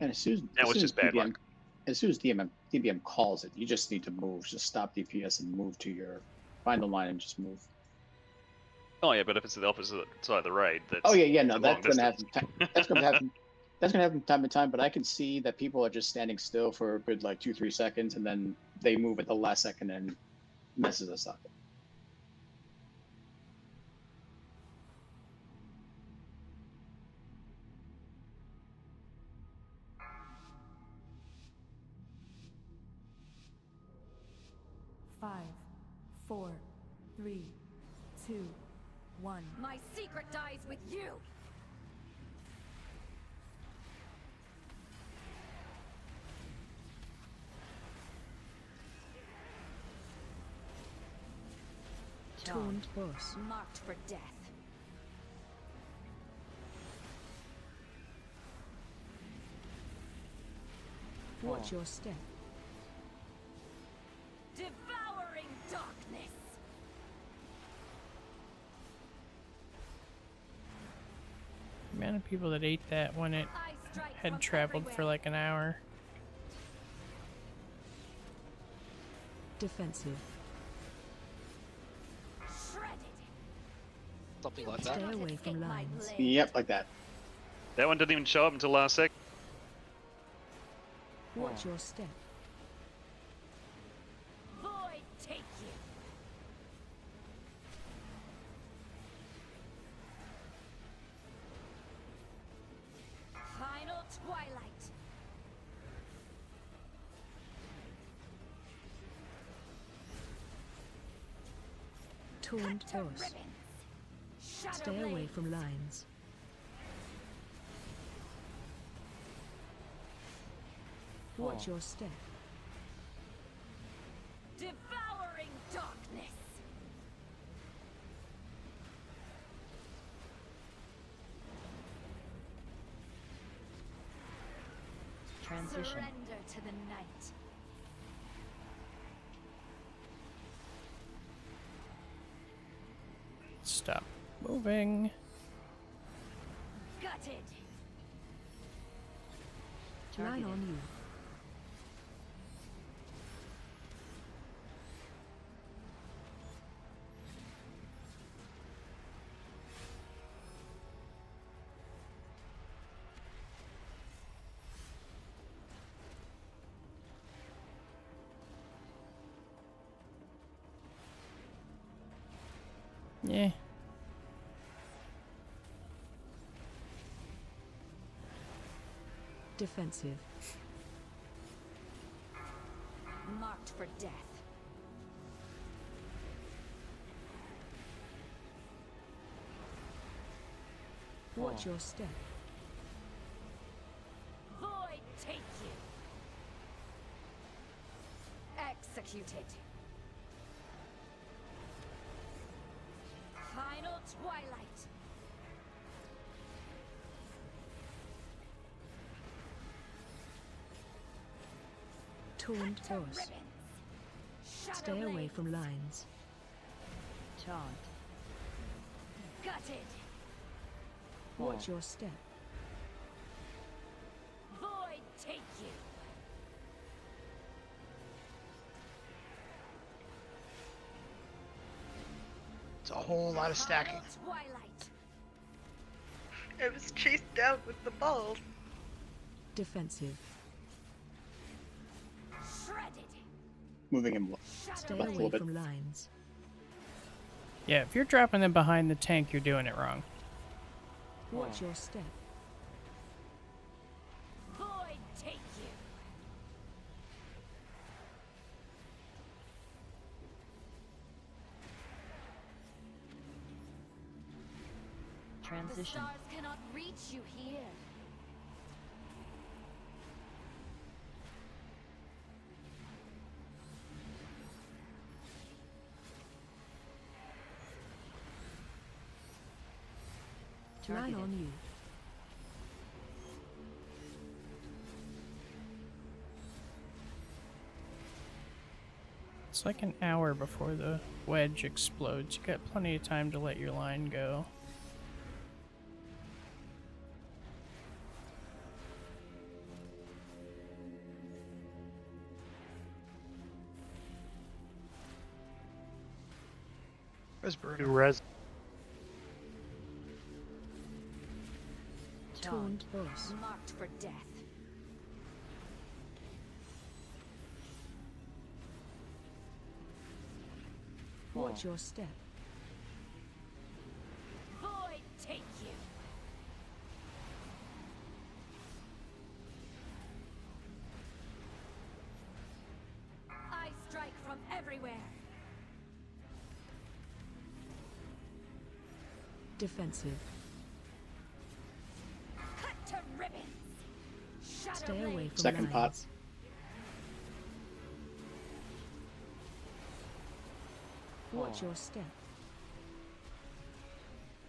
And as soon That was just bad luck. As soon as DBM calls it, you just need to move. Just stop DPS and move to your final line and just move. Oh yeah, but if it's the opposite side of the raid, that's No, that's going to happen. That's going to happen. That's going to happen from time to time. But I can see that people are just standing still for a good 2-3 seconds, and then they move at the last second and messes us up. Five, 4, 3, 2, 1. My secret dies with you! Taunt boss. Marked for death. Watch your step. Devouring darkness. The amount of people that ate that when it had traveled for like an hour. Defensive. Something like that. Stay away from lines. Yep, like that. That one didn't even show up until last sec. Watch your step. Void take you. Final twilight. Taunt boss. Stay away from lines. Watch your step. Devouring darkness. Transition. Surrender to the night. Stop moving. Gutted. Line on you. Yeah. Defensive. Marked for death. Watch your step. Void take you. Executed. Final twilight. Taunt boss. Stay away from lines. Taunt. Gutted. Watch your step. Void take you. It's all whole lot of stacking. I was chased down with the balls. Defensive. Moving him Stay left a away little bit. from lines. Yeah, if you're dropping them behind the tank, you're doing it wrong. Watch your step. Void take you. The Transition. stars cannot reach you here. Line on you. It's like an hour before the wedge explodes. You got plenty of time to let your line go. Where's Bruno? Res. Taunt boss. Marked for death. Watch your step. Void take you. I strike from everywhere. Defensive. Cut to ribbons. Shatter Stay away blade. from Second pot. lines. Watch your step.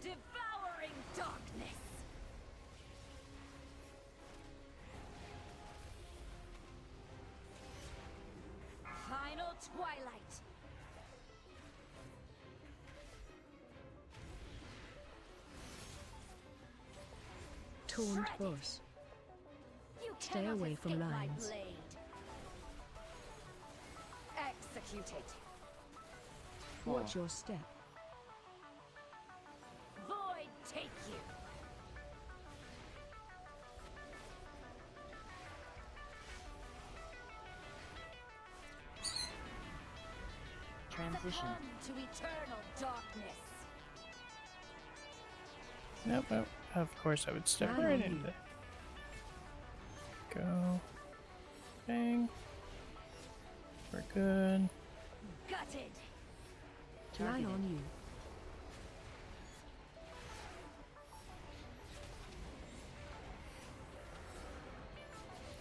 Devouring darkness. Final twilight. Taunt boss. You Stay cannot away from escape my lines. blade. Executed. Watch your step. Void take you. Transition. Succumb to eternal darkness. Nope, nope. Of course I would step Line right on into you. it. Go. Bang. We're good. Gutted. Line on you.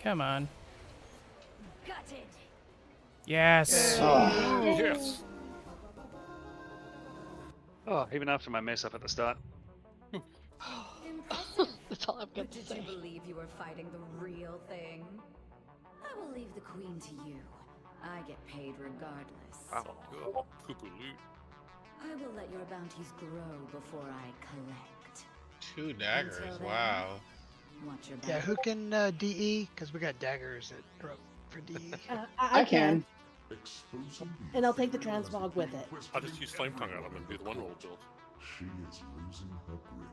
Come on. Gutted. Yes. Yes. Oh, even after my mess up at the start. Impressive. That's all I've got But to did say. you believe you were fighting the real thing? I will leave the queen to you. I get paid regardless. Wow. Good. Cuckoo loot. I will let your bounties grow before I collect. 2 daggers. Until then, Wow. Watch your Yeah, back. who can DE? Because we got daggers that are up for DE. I can. And I'll take the transmog with it. I'll just use Flame Tongue on them and do the one roll build. She is losing her grip.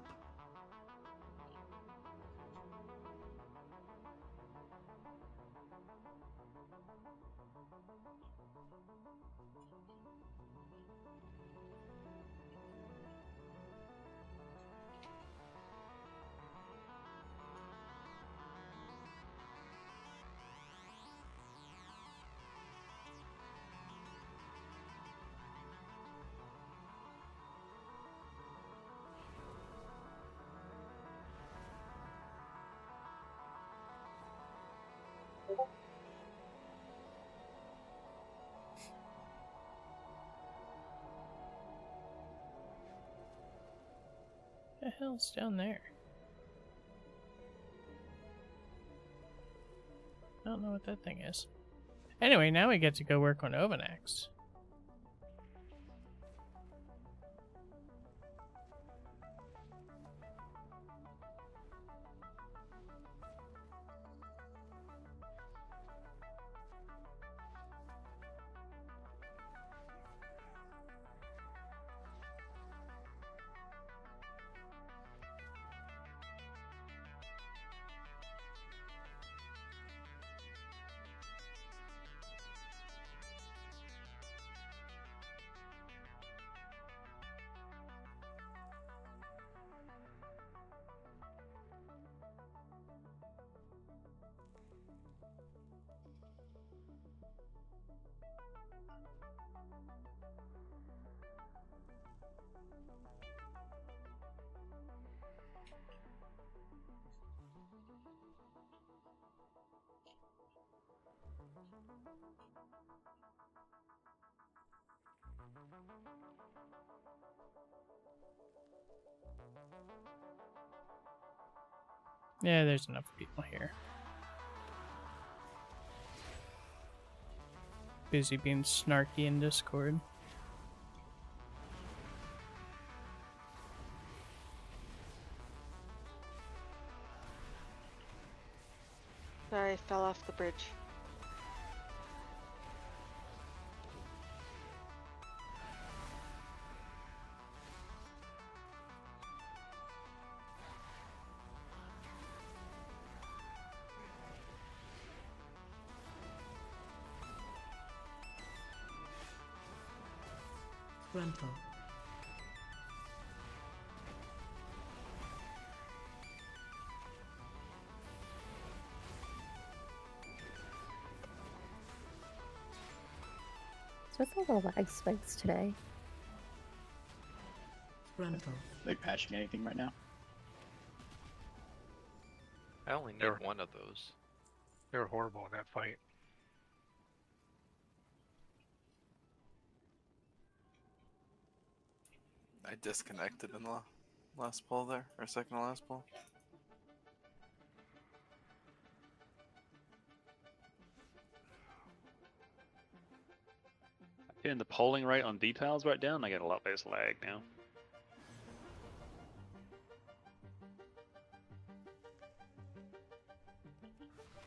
The hell's down there? I don't know what that thing is. Anyway, now we get to go work on Ovanax. Yeah, there's enough people here. Busy being snarky in Discord. Sorry, I fell off the bridge. Grandpa. So what's all the lag spikes today? Grandpa. They patching anything right now? I only need one of those. They were horrible in that fight. I disconnected in the last pull there, or second to last pull. Getting the polling rate on details right down, I get a lot less lag now.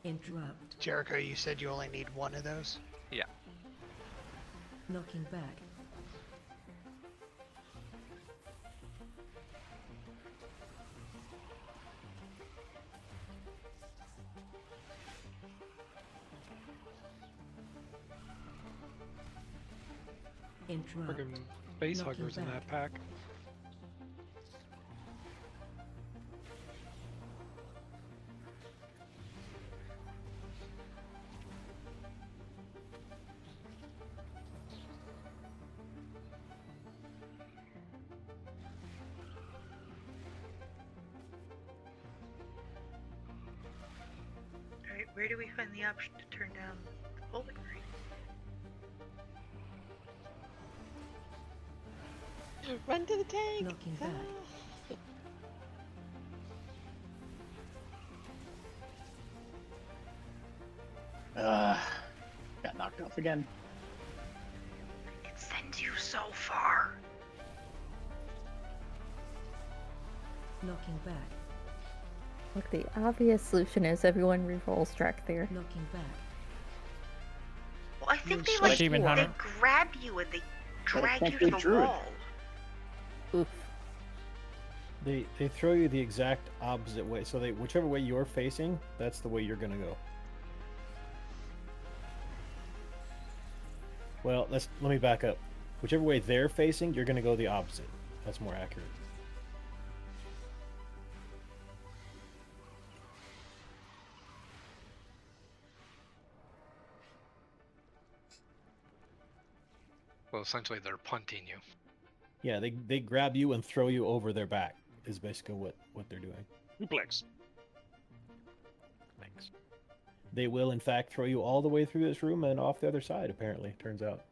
Interrupt. Jericho, you said you only need one of those? Yeah. Knocking back. Interrupt. Friggin' face Knocking huggers in that back. pack. Alright, where do we find the option to turn down the polling rate? Run to the tank! Knocking back. Got knocked off again. It sends you so far. Knocking back. Look, the obvious solution is everyone re-rolls track there. Knocking back. Well, I think they Switch like Demon they Hunter. grab you and they drag can't you to be the Druid. wall. Oof. They throw you the exact opposite way. So whichever way you're facing, that's the way you're gonna go. Well, let me back up. Whichever way they're facing, you're gonna go the opposite. That's more accurate. Well, essentially they're punting you. Yeah, they grab you and throw you over their back is basically what they're doing. Duplex. Thanks. They will in fact throw you all the way through this room and off the other side, apparently, turns out.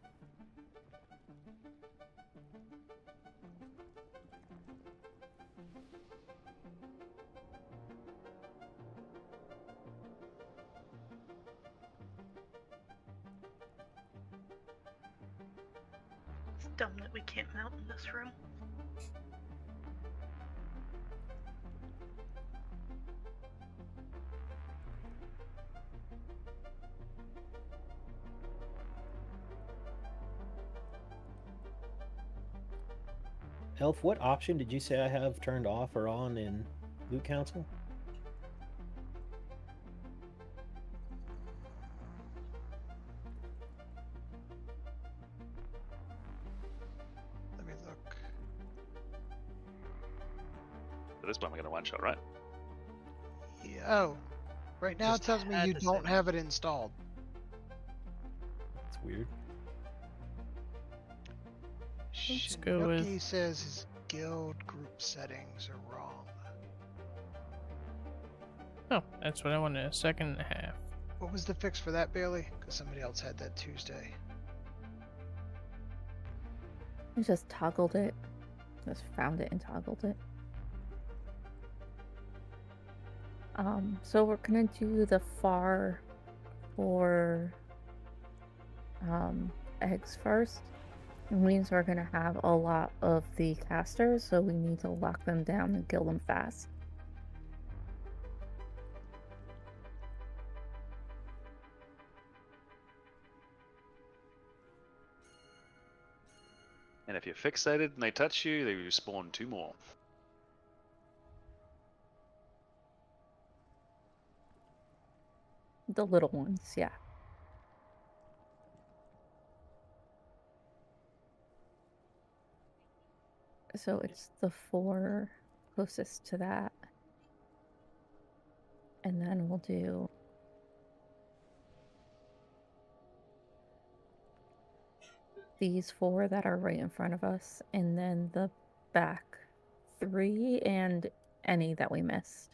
It's dumb that we can't mount in this room. Elf, what option did you say I have turned off or on in Loot Council? Let me look. For this one, we're gonna one shot, right? Yeah, oh, right now Just it tells me add you the don't setting. have it installed. That's weird. Let's go with. Rookie says his guild group settings are wrong. Oh, that's what I wanted. A second and a half. What was the fix for that, Bailey? Because somebody else had that Tuesday. I just toggled it. Just found it and toggled it. So we're gonna do the FAR for eggs first. It means we're gonna have a lot of the casters, so we need to lock them down and kill them fast. And if you're fixated and they touch you, they spawn 2 more. The little ones, yeah. So it's the 4 closest to that. And then we'll do these 4 that are right in front of us, and then the back 3 and any that we missed.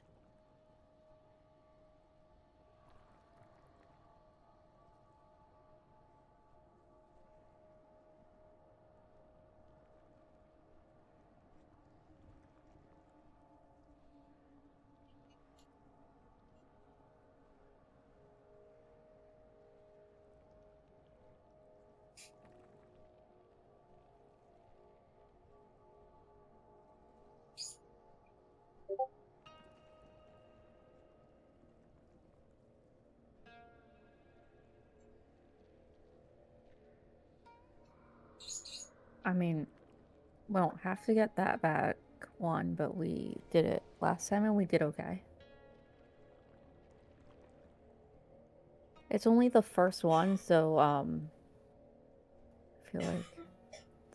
I mean, we don't have to get that back one, but we did it last time and we did okay. It's only the first one, so I feel like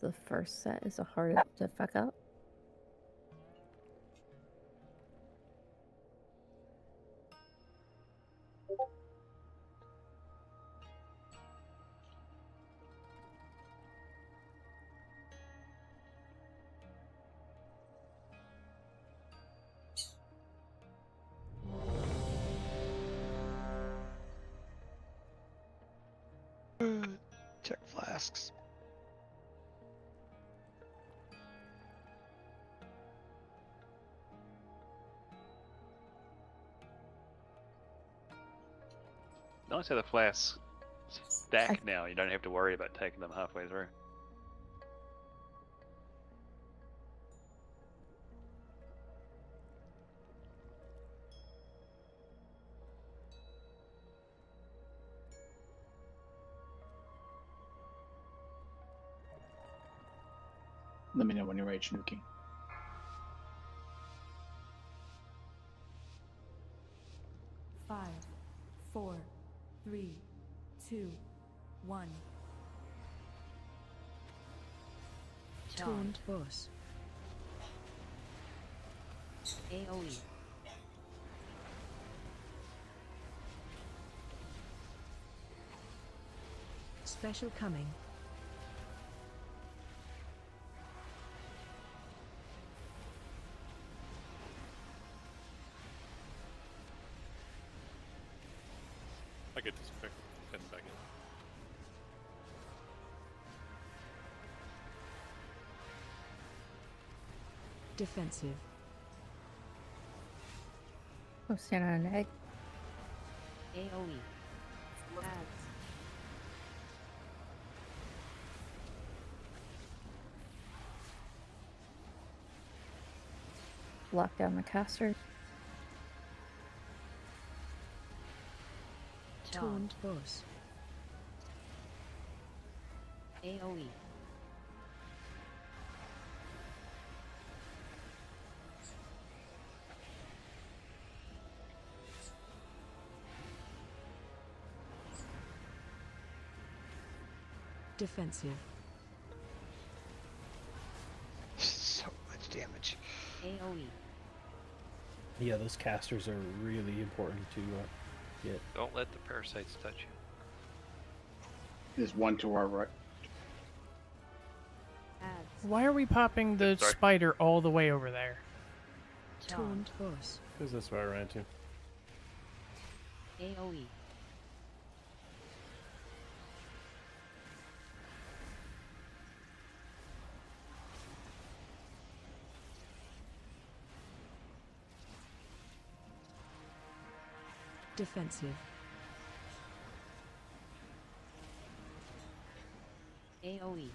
the first set is the hardest to fuck up. Check flasks. Nice how the flasks stack now. You don't have to worry about taking them halfway through. Let me know when you're ready, Chanuki. Five, 4, 3, 2, 1. Taunt boss. AoE. Special coming. I get distracted. Heading back in. Defensive. Go stand on an egg. AoE. Ads. Lock down the caster. Taunt boss. AoE. Defensive. So much damage. AoE. Yeah, those casters are really important to get. Don't let the parasites touch you. There's one to our right. Ads. Why are we popping the spider all the way over there? Taunt boss. Because that's where I ran to. AoE. Defensive. AoE.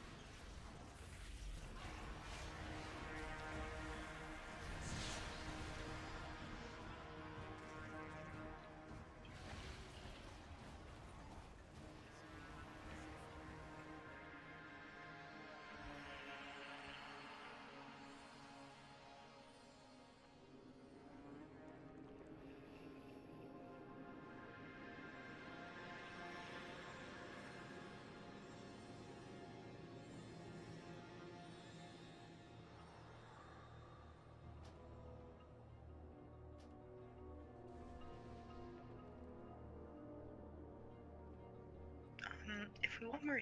If we want more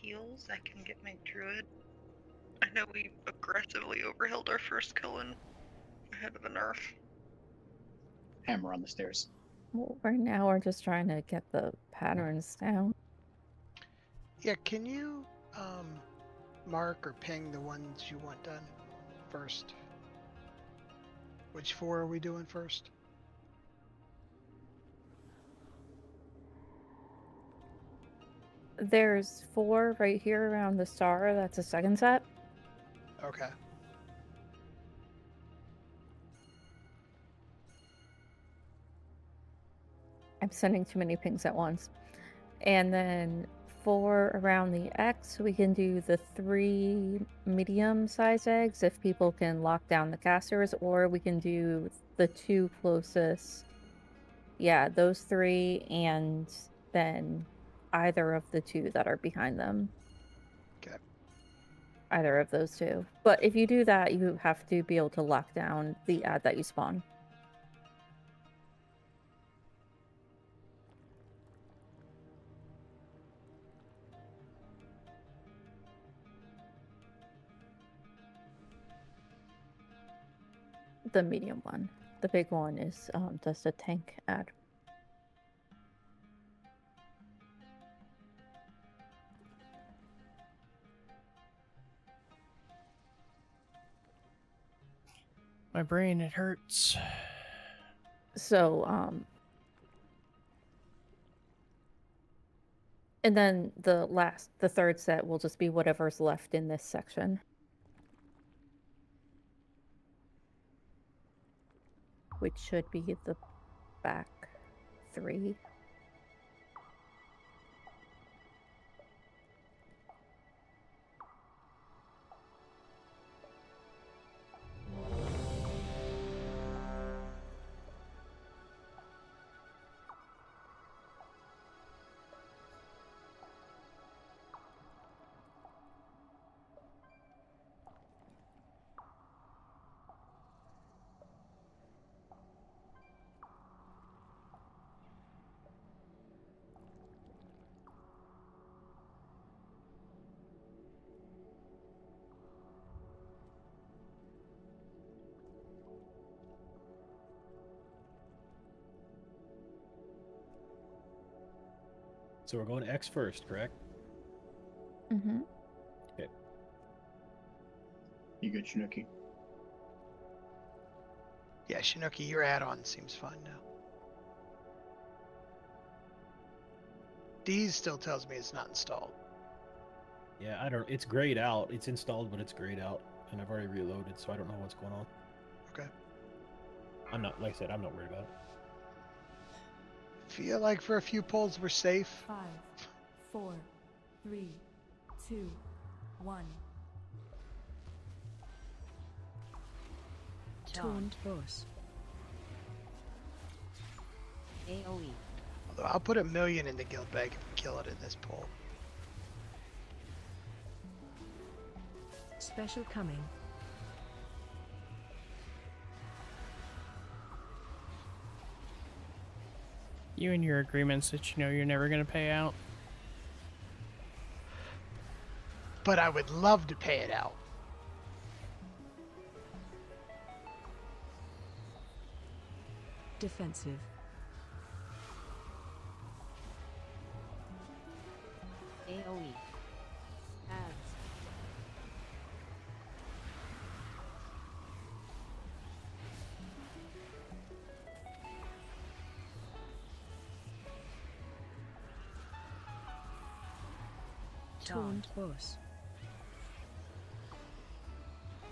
heals, I can get my druid. I know we aggressively overhealed our first kill in ahead of a nerf. Hammer on the stairs. Well, right now we're just trying to get the patterns down. Yeah, can you mark or ping the ones you want done first? Which 4 are we doing first? There's 4 right here around the star. That's a second set. Okay. I'm sending too many pings at once. And then 4 around the X, we can do the 3 medium-sized eggs if people can lock down the casters, or we can do the 2 closest. Yeah, those 3, and then either of the 2 that are behind them. Okay. Either of those 2. But if you do that, you have to be able to lock down the ad that you spawn. The medium one. The big one is just a tank ad. My brain, it hurts. So, and then the third set will just be whatever's left in this section. Which should be the back 3. So we're going X first, correct? Mm-hmm. Okay. You good, Shinuki? Yeah, Shinuki, your add-on seems fine now. Deez still tells me it's not installed. Yeah, I don't. It's grayed out. It's installed, but it's grayed out, and I've already reloaded, so I don't know what's going on. Okay. I'm not. Like I said, I'm not worried about it. Feel like for a few pulls we're safe. 5, 4, 3, 2, 1. Taunt boss. AoE. Although I'll put 1 million in the guild bag if we kill it in this pull. Special coming. You and your agreements that you know you're never going to pay out. But I would love to pay it out. Defensive. AoE. Ads. Taunt boss.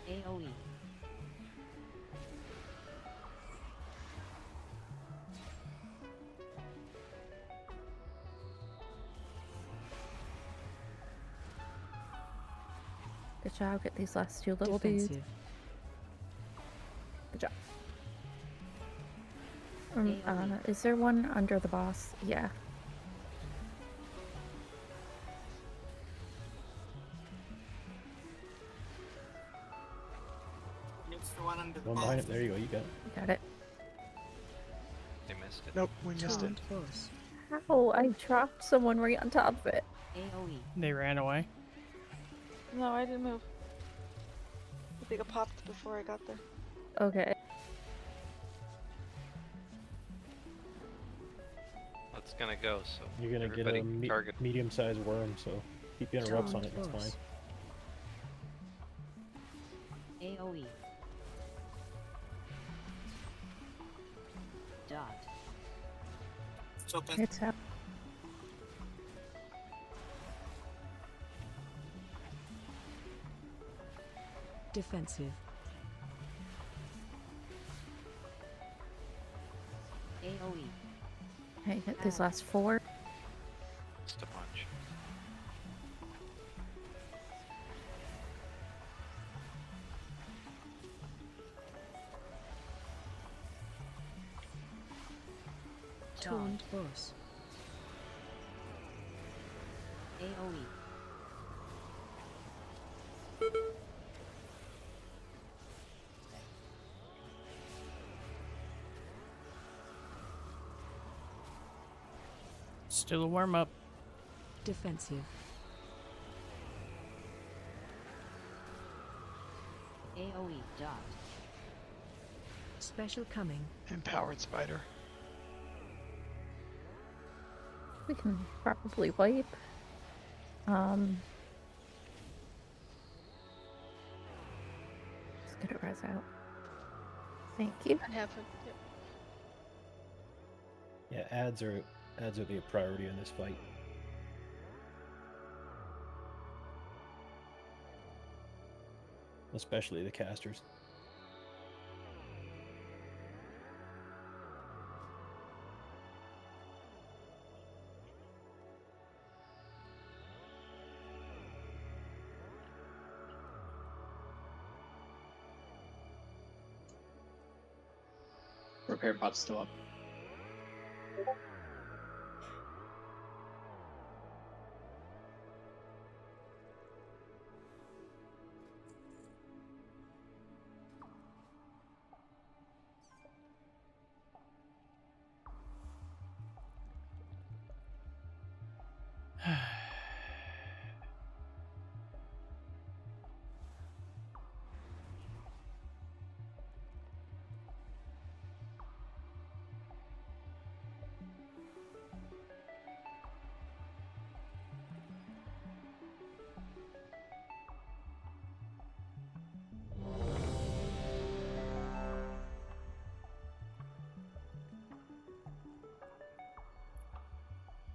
AoE. Good job. Get these last two little dudes. Defensive. Good job. Is there one under the boss? Yeah. It's the one under the One behind it. There you go. You got it. Got it. They missed it. Nope, we missed it. Taunt boss. How? I dropped someone right on top of it. AoE. They ran away. No, I didn't move. I think it popped before I got there. Okay. It's gonna go, so You're gonna get everybody a target. medium-sized worm, so keep your interrupts on it. It's fine. AoE. Dot. It's open. It's out. Defensive. AoE. Okay, get these last four. Just a bunch. Taunt boss. AoE. Still a warm up. Defensive. AoE. Dot. Special coming. Empowered spider. We can probably wipe. Let's get a res out. Thank you. I have it. Yep. Yeah, ads will be a priority in this fight. Especially the casters. Repair pod's still up.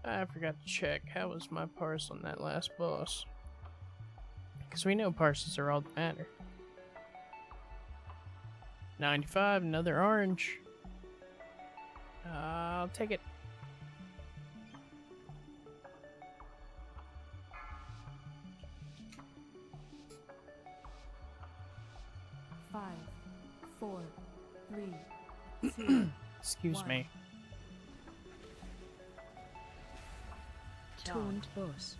I forgot to check. How was my parse on that last boss? Because we know parses are all that matter. 95, another orange. I'll take it. Five, 4, 3, 2. Excuse me. Taunt boss.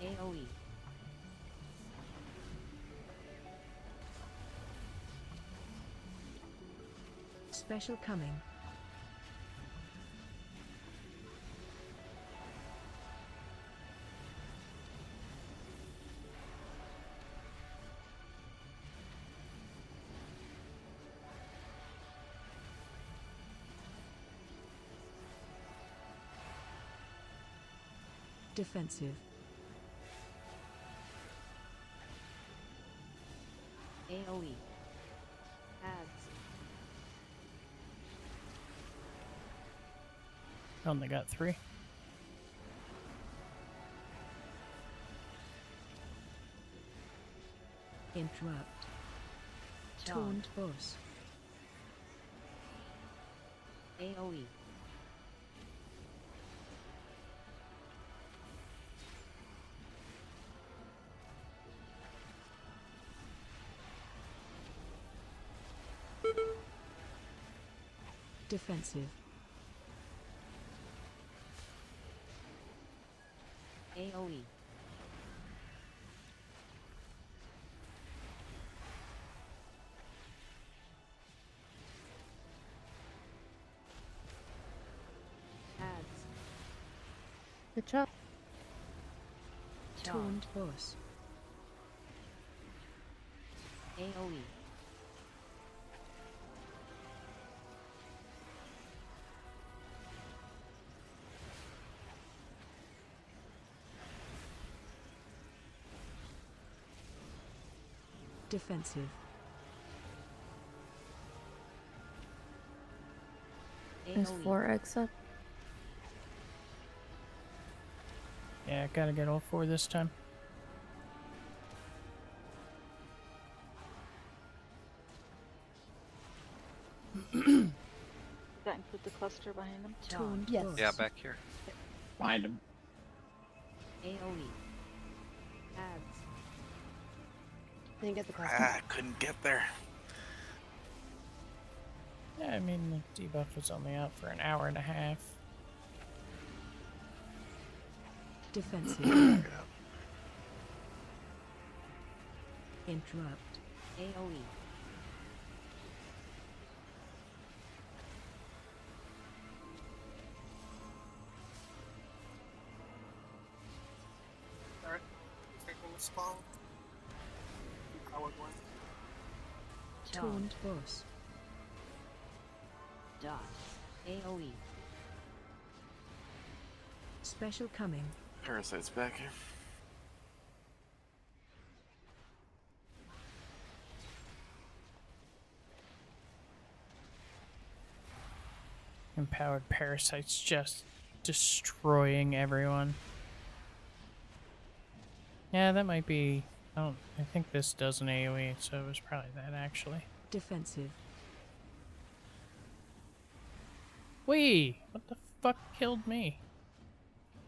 AoE. Special coming. Defensive. AoE. Ads. Only got 3. Interrupt. Taunt. Taunt boss. AoE. Defensive. AoE. Ads. Good job. Taunt boss. AoE. Defensive. Is AoE. 4x up? Yeah, gotta get all 4 this time. That include the cluster behind them? Taunt Yes. boss. Yeah, back here. Behind him. AoE. Ads. Didn't get the cluster. Ah, couldn't get there. Yeah, I mean, the debuff was only out for an hour and a half. Defensive. Interrupt. AoE. Alright. Taking the spawn. Powered one. Taunt boss. Dot. AoE. Special coming. Parasite's back here. Empowered parasites just destroying everyone. Yeah, that might be... I think this does an AoE, so it was probably that, actually. Defensive. Whee! What the fuck killed me?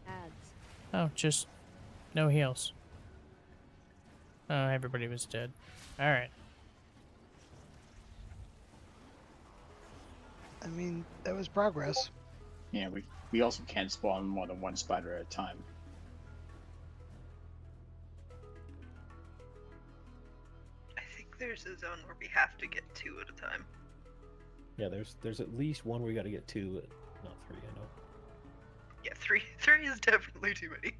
Ads. Oh, just no heals. Oh, everybody was dead. Alright. I mean, that was progress. Yeah, we also can't spawn more than one spider at a time. I think there's a zone where we have to get 2 at a time. Yeah, there's at least one where you got to get 2, not 3. I know. Yeah, 3 is definitely too many.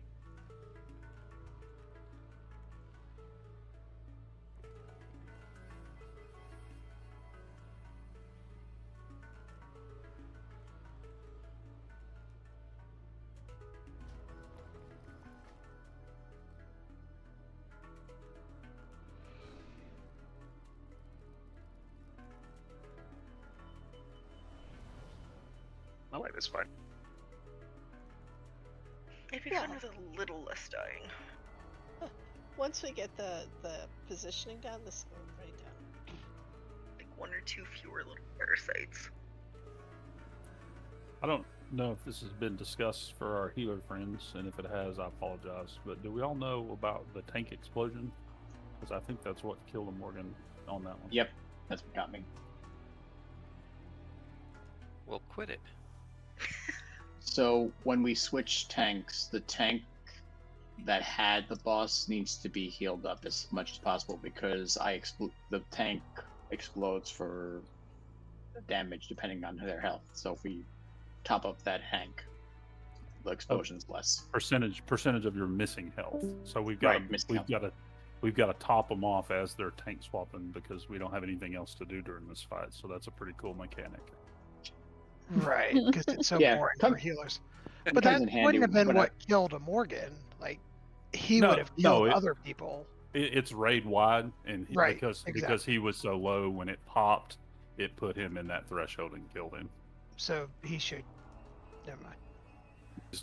I like this fight. It'd be fun with a little less dying. Once we get the positioning down, this will go right down. Like 1 or 2 fewer little parasites. I don't know if this has been discussed for our healer friends, and if it has, I apologize. But do we all know about the tank explosion? Because I think that's what killed Morgan on that one. Yep, that's what got me. Well, quit it. So when we switch tanks, the tank that had the boss needs to be healed up as much as possible because the tank explodes for damage depending on their health. So if we top up that tank, the explosion's less. Percentage of your missing health. So we've got Right, we've got to top them off as they're tank swapping because we don't have anything else to do during this fight. So that's a pretty cool mechanic. Right, because it's so Yeah, boring for healers. But that comes in handy wouldn't have been when what killed a Morgan. Like, he No, would have no, killed other people. It's raid wide, and Right, because exactly. he was so low when it popped, it put him in that threshold and killed him. So he should. Never mind.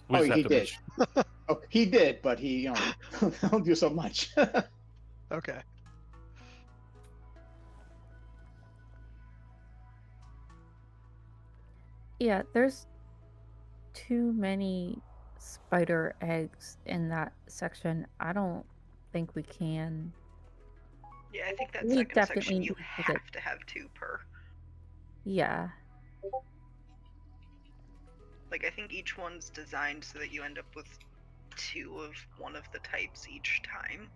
We just have he to did. Oh, he did, but he don't do so much. Okay. Yeah, there's too many spider eggs in that section. I don't think we can. Yeah, I think that We second definitely section you need to get. have to have 2 per. Yeah. Like, I think each one's designed so that you end up with 2 of one of the types each time.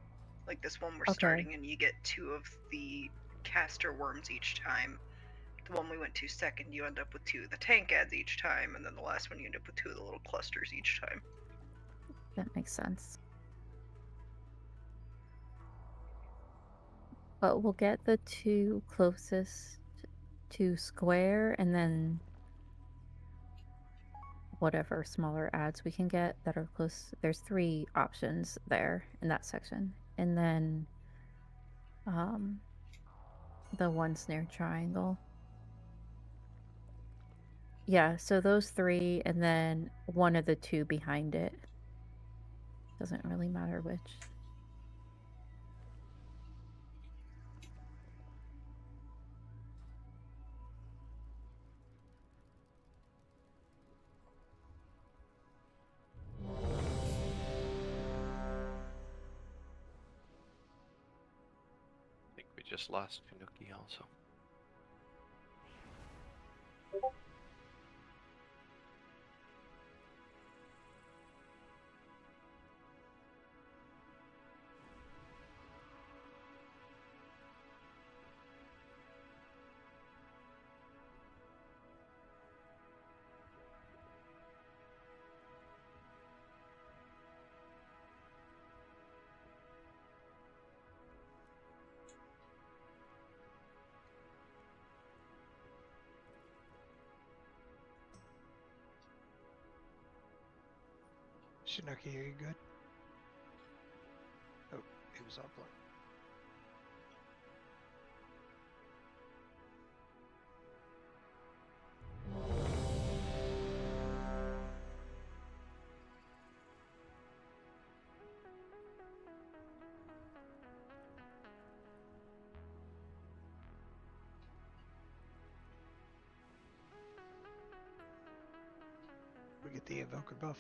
Like this one we're Okay. starting and you get 2 of the caster worms each time. The one we went to second, you end up with 2 of the tank ads each time, and then the last one you end up with 2 of the little clusters each time. That makes sense. But we'll get the 2 closest to square, and then whatever smaller ads we can get that are close. There's 3 options there in that section. And then the 1 snare triangle. Yeah, so those 3 and then one of the 2 behind it. Doesn't really matter which. I think we just lost Finuki also. Shinuki, are you good? Oh, he was offline. We get the evoker buff.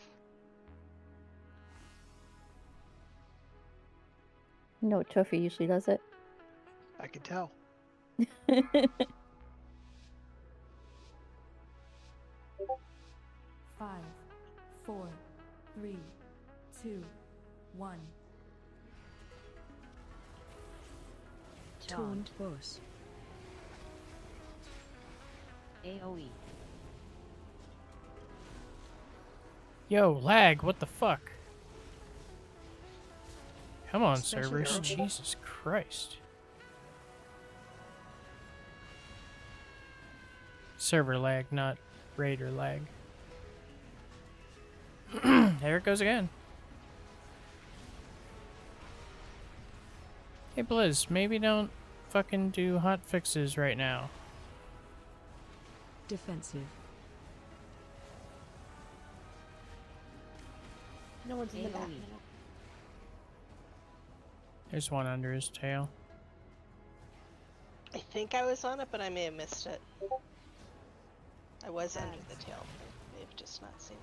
You know, Trophy usually does it. I can tell. 5, 4, 3, 2, 1. Taunt boss. AoE. Yo, lag, what the fuck? Come on, Special servers. arrow. Jesus Christ. Server lag, not raider lag. There it goes again. Hey Blizz, maybe don't fucking do hot fixes right now. Defensive. No one's in the back. AoE. There's one under his tail. I think I was on it, but I may have missed it. I was under the tail. I may have just not seen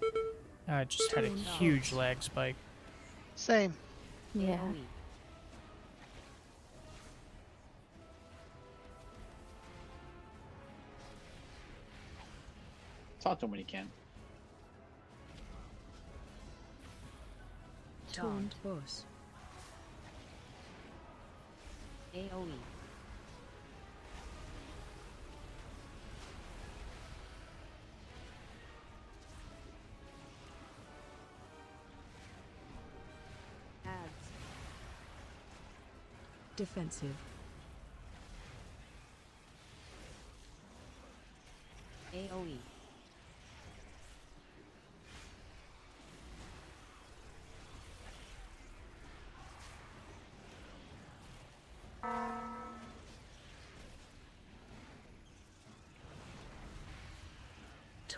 it. I just had a huge lag spike. Same. Yeah. AoE. Talk to him when you can. Taunt boss. AoE. Ads. Defensive.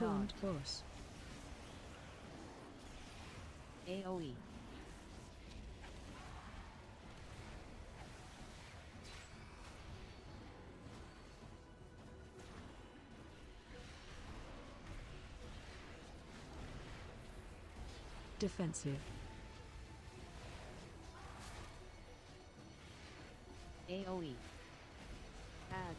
Taunt boss. AoE. Defensive. AoE. Ads.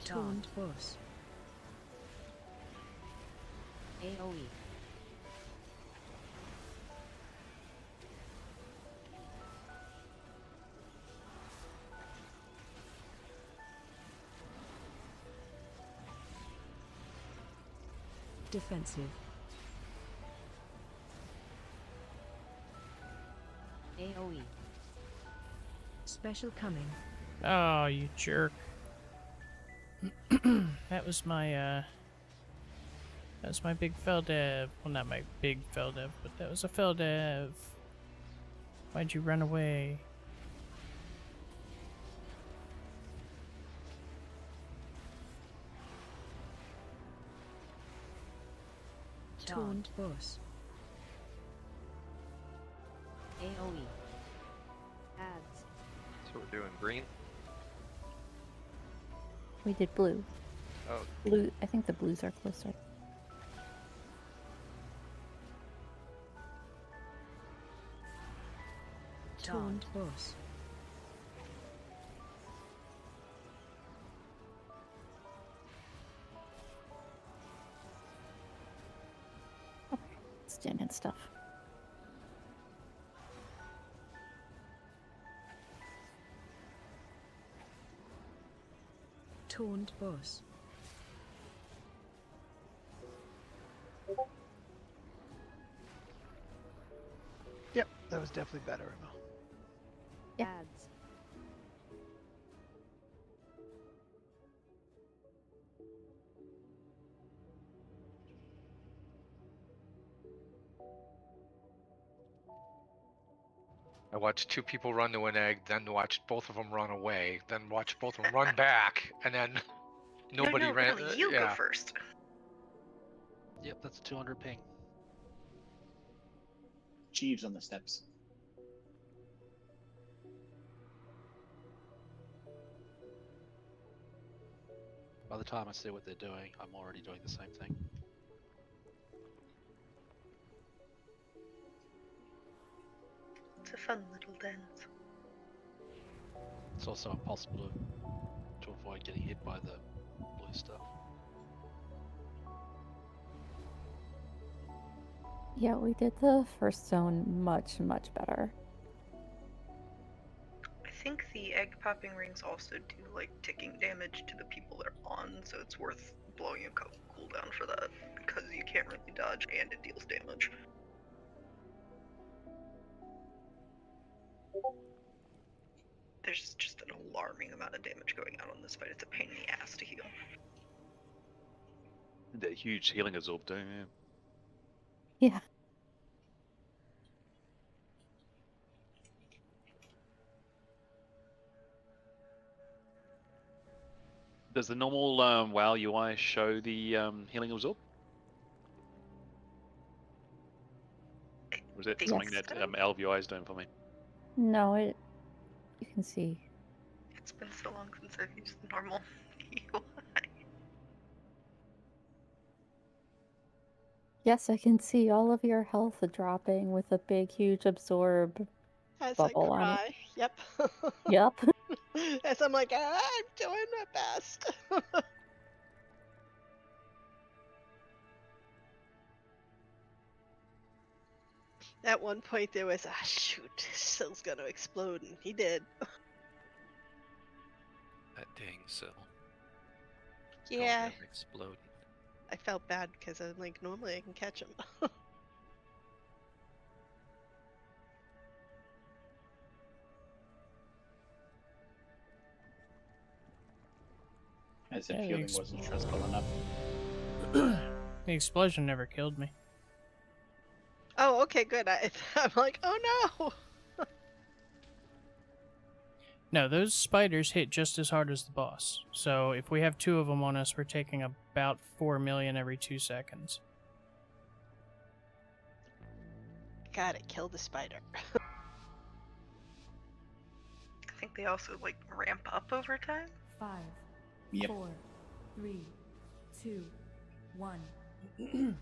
Taunt boss. AoE. Defensive. AoE. Special coming. Oh, you jerk. That was my big fell dev. Well, not my big fell dev, but that was a fell dev. Why'd you run away? Taunt boss. AoE. Ads. So we're doing green? We did blue. Oh. Blue. I think the blues are closer. Taunt boss. Standard stuff. Taunt boss. Yep, that was definitely better, Emma. Ads. I watched two people run to an egg, then watched both of them run away, then watched both of them run back, and then nobody no, ran. No, you yeah. go first. Yep, that's a 200 ping. Jeeves on the steps. By the time I see what they're doing, I'm already doing the same thing. It's a fun little dance. It's also impossible to avoid getting hit by the blue stuff. Yeah, we did the first zone much better. I think the egg popping rings also do like ticking damage to the people they're on, so it's worth blowing a cooldown for that because you can't really dodge and it deals damage. There's just an alarming amount of damage going out on this fight. It's a pain in the ass to heal. That huge healing absorb doing, yeah. Yeah. Does the normal WoW UI show the healing absorb? Or is that something Yes. that LVI is doing for me? No, you can see. It's been so long since I've used the normal UI. Yes, I can see all of your health dropping with a big, huge absorb As bubble I on it. cry. Yep. Yep. As I'm like, I'm doing my best. At one point there was, shoot, Sill's gonna explode, and he did. That dang Sill. Yeah. Exploding. I felt bad because I'm like, normally I can catch him. As if Yeah, healing wasn't stressful enough. The explosion never killed me. Oh, okay, good. I'm like, oh no. No, those spiders hit just as hard as the boss. So if we have 2 of them on us, we're taking about 4 million every 2 seconds. Got it. Kill the spider. I think they also like ramp up over time. 5, Yep. 4, 3, 2, 1.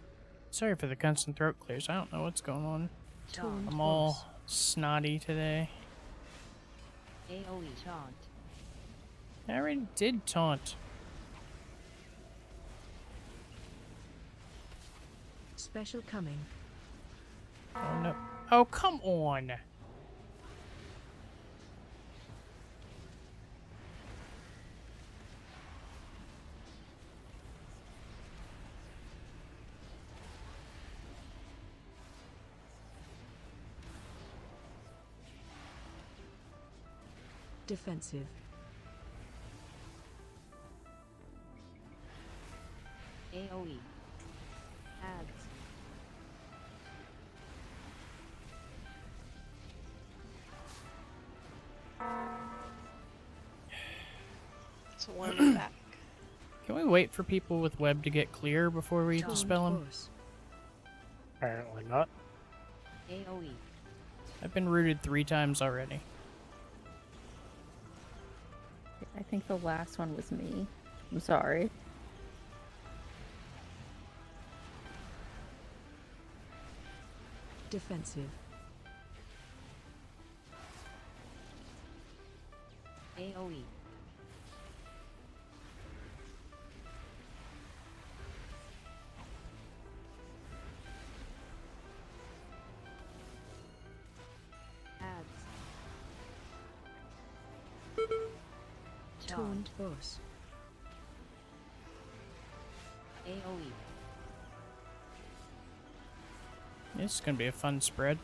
Sorry for the constant throat clears. I don't know what's going on. Taunt I'm all snotty today. AoE taunt. I already did taunt. Special coming. Oh no. Oh, come on. Defensive. AoE. Ads. It's one back. Can we wait for people with web to get clear before we dispel them? Apparently not. AoE. I've been rooted 3 times already. I think the last one was me. I'm sorry. Defensive. AoE. Ads. Taunt boss. AoE. This is gonna be a fun spread.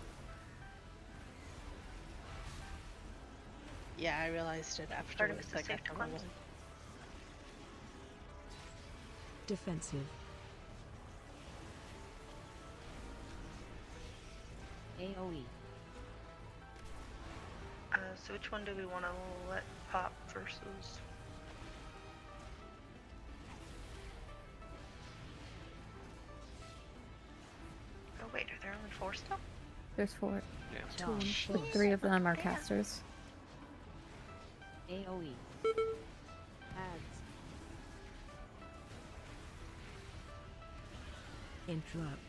Yeah, I realized it afterwards. Artemis is I got safe to the cleanse. little- Defensive. AoE. So which one do we want to let pop versus? Oh wait, are there only 4 still? There's 4. Yeah. But 3 of them are casters. AoE. Ads. Interrupt.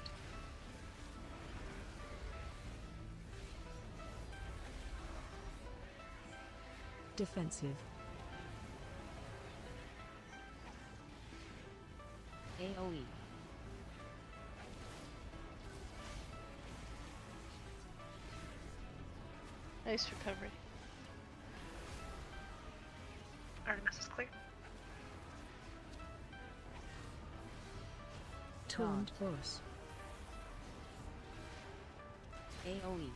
Defensive. AoE. Nice recovery. Artemis is clear. Taunt boss. AoE.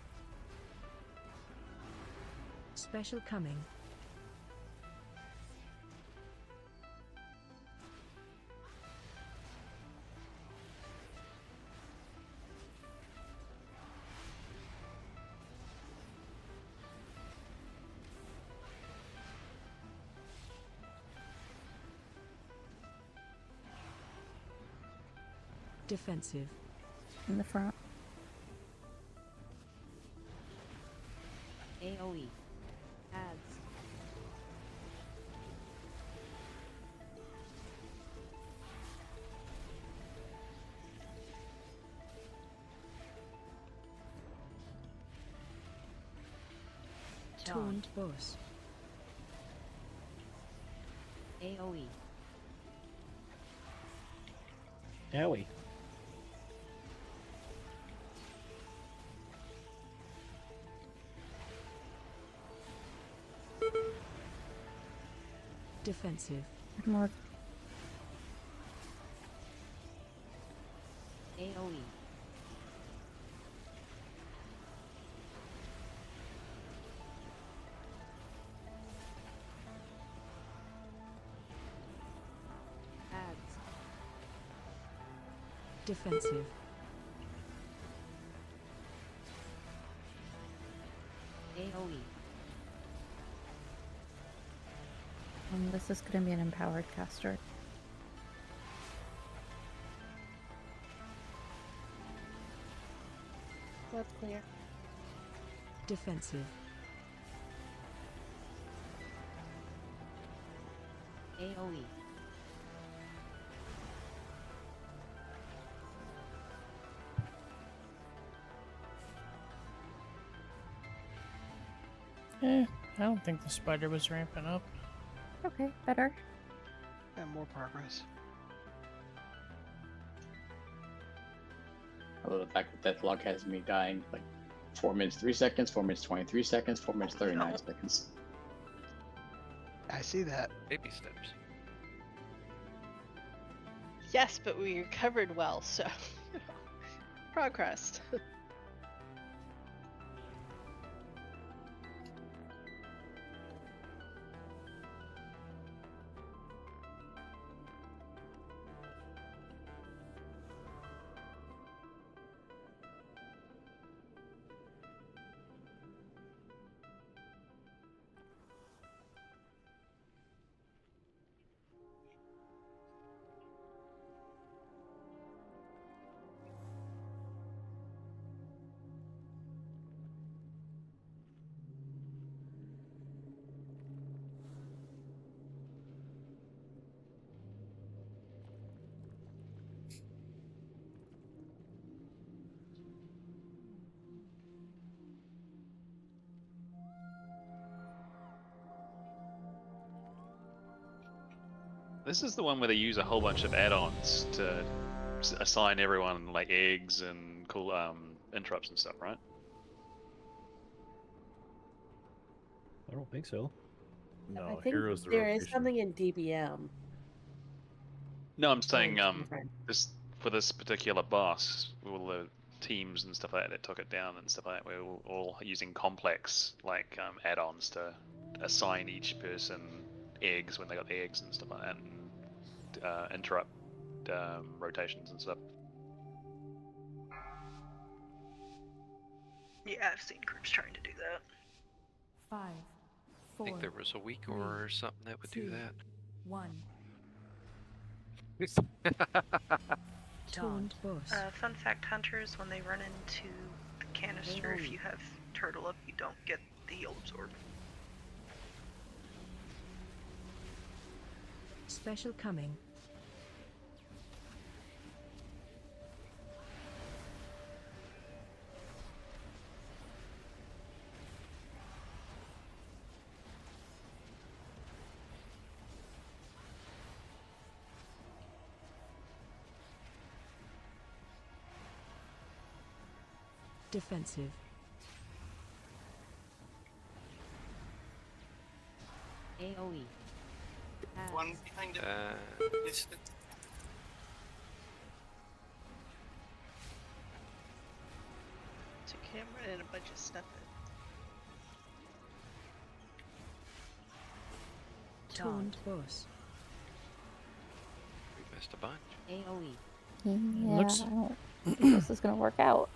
Special coming. Defensive. In the front. AoE. Ads. Taunt boss. AoE. Owie. Defensive. More. AoE. Ads. Defensive. this is going to be an empowered caster. That's clear. Defensive. AoE. I don't think the spider was ramping up. Okay, better. And more progress. Although the fact that Deathlock has me dying like 4 minutes 3 seconds, 4 minutes 23 seconds, 4 minutes 39 seconds. I see that. Baby steps. Yes, but we recovered well, so progress. This is the one where they use a whole bunch of add-ons to assign everyone like eggs and cool interrupts and stuff, right? I don't think so. I No, think heroes the there is rotation. something in DBM. No, I'm saying different. this for this particular boss, all the teams and stuff like that took it down and stuff like that. We were all using complex like add-ons to assign each person eggs when they got the eggs and stuff like that, and interrupt rotations and stuff. Yeah, I've seen groups trying to do that. 5, I 4, think there was a week or something that would do 2, that. 1. Taunt. boss. Fun fact, hunters, when they run into the canister, if you have turtle up, you don't get the heal absorb. Special coming. Defensive. AoE. One behind it. Distance. So you can't run in a bunch of stuff. Taunt boss. We missed a bunch. AoE. Yeah, Looks- I don't think this is going to work out.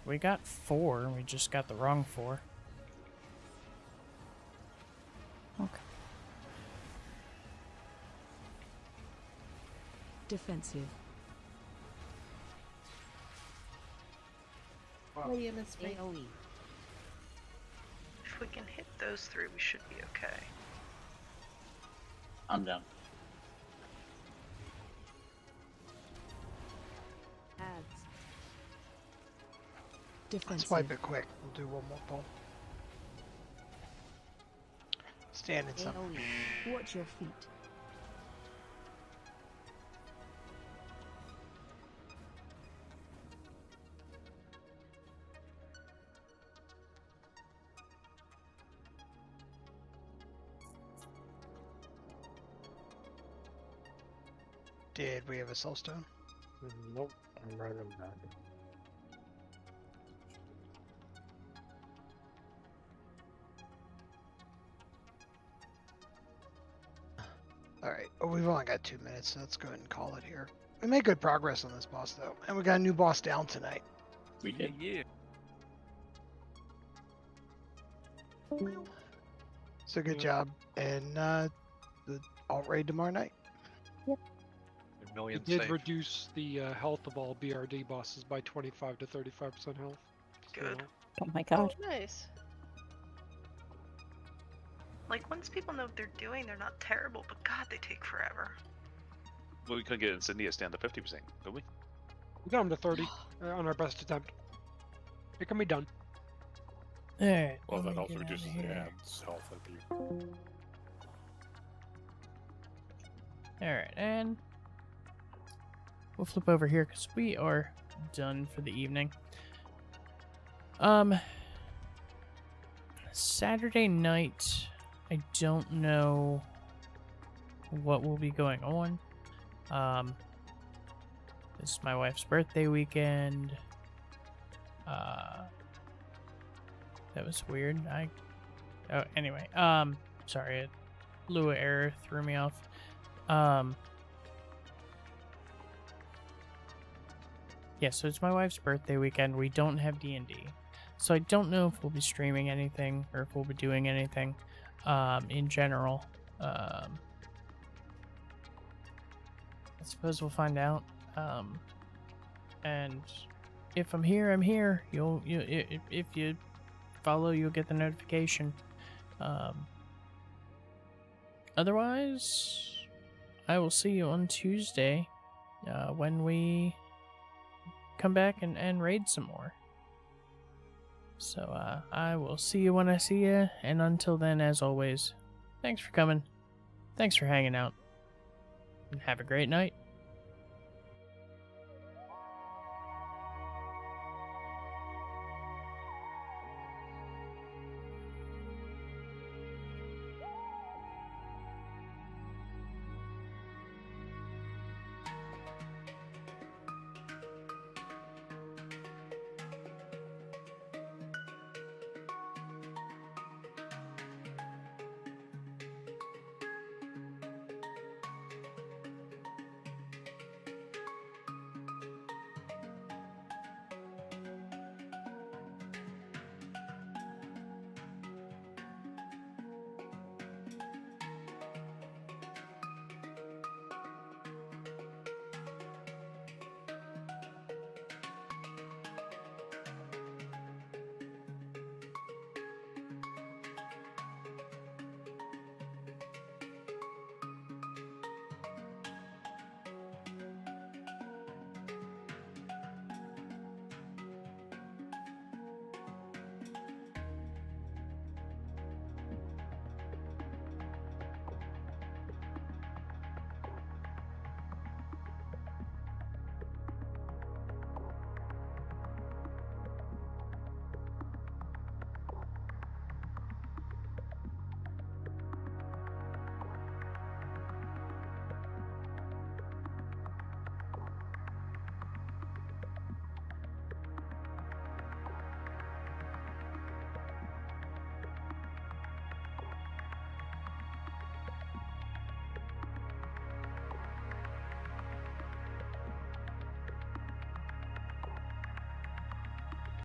We got 4, we just got the wrong 4. Okay. Defensive. William is free. AoE. If we can hit those three, we should be okay. I'm down. Ads. Defensive. Let's wipe it quick. We'll do one more pull. Stand in some. AoE. Watch your feet. Did we have a soulstone? Nope, I'm running back. Alright, well, we've only got 2 minutes, so let's go ahead and call it here. We made good progress on this boss, though, and we got a new boss down tonight. We did. Yeah. So good job, and the Alt raid tomorrow night. A We million did safe. reduce the health of all BRD bosses by 25 to 35% health. Good. Oh my god. Oh, nice. Like, once people know what they're doing, they're not terrible, but god, they take forever. Well, we couldn't get Insignia stand to 50%, could we? We got him to 30 on our best attempt. It can be done. Alright. Well, let that me also get outta reduces the here. ads health if you. Alright, and we'll flip over here because we are done for the evening. Saturday night, I don't know what will be going on. This is my wife's birthday weekend. That was weird. Oh, anyway, sorry, a Lua error threw me off. Yeah, so it's my wife's birthday weekend. We don't have D&D. So I don't know if we'll be streaming anything or if we'll be doing anything in general. I suppose we'll find out. And if I'm here, I'm here. If you follow, you'll get the notification. Otherwise, I will see you on Tuesday when we come back and raid some more. So I will see you when I see you, and until then, as always, thanks for coming, thanks for hanging out, and have a great night.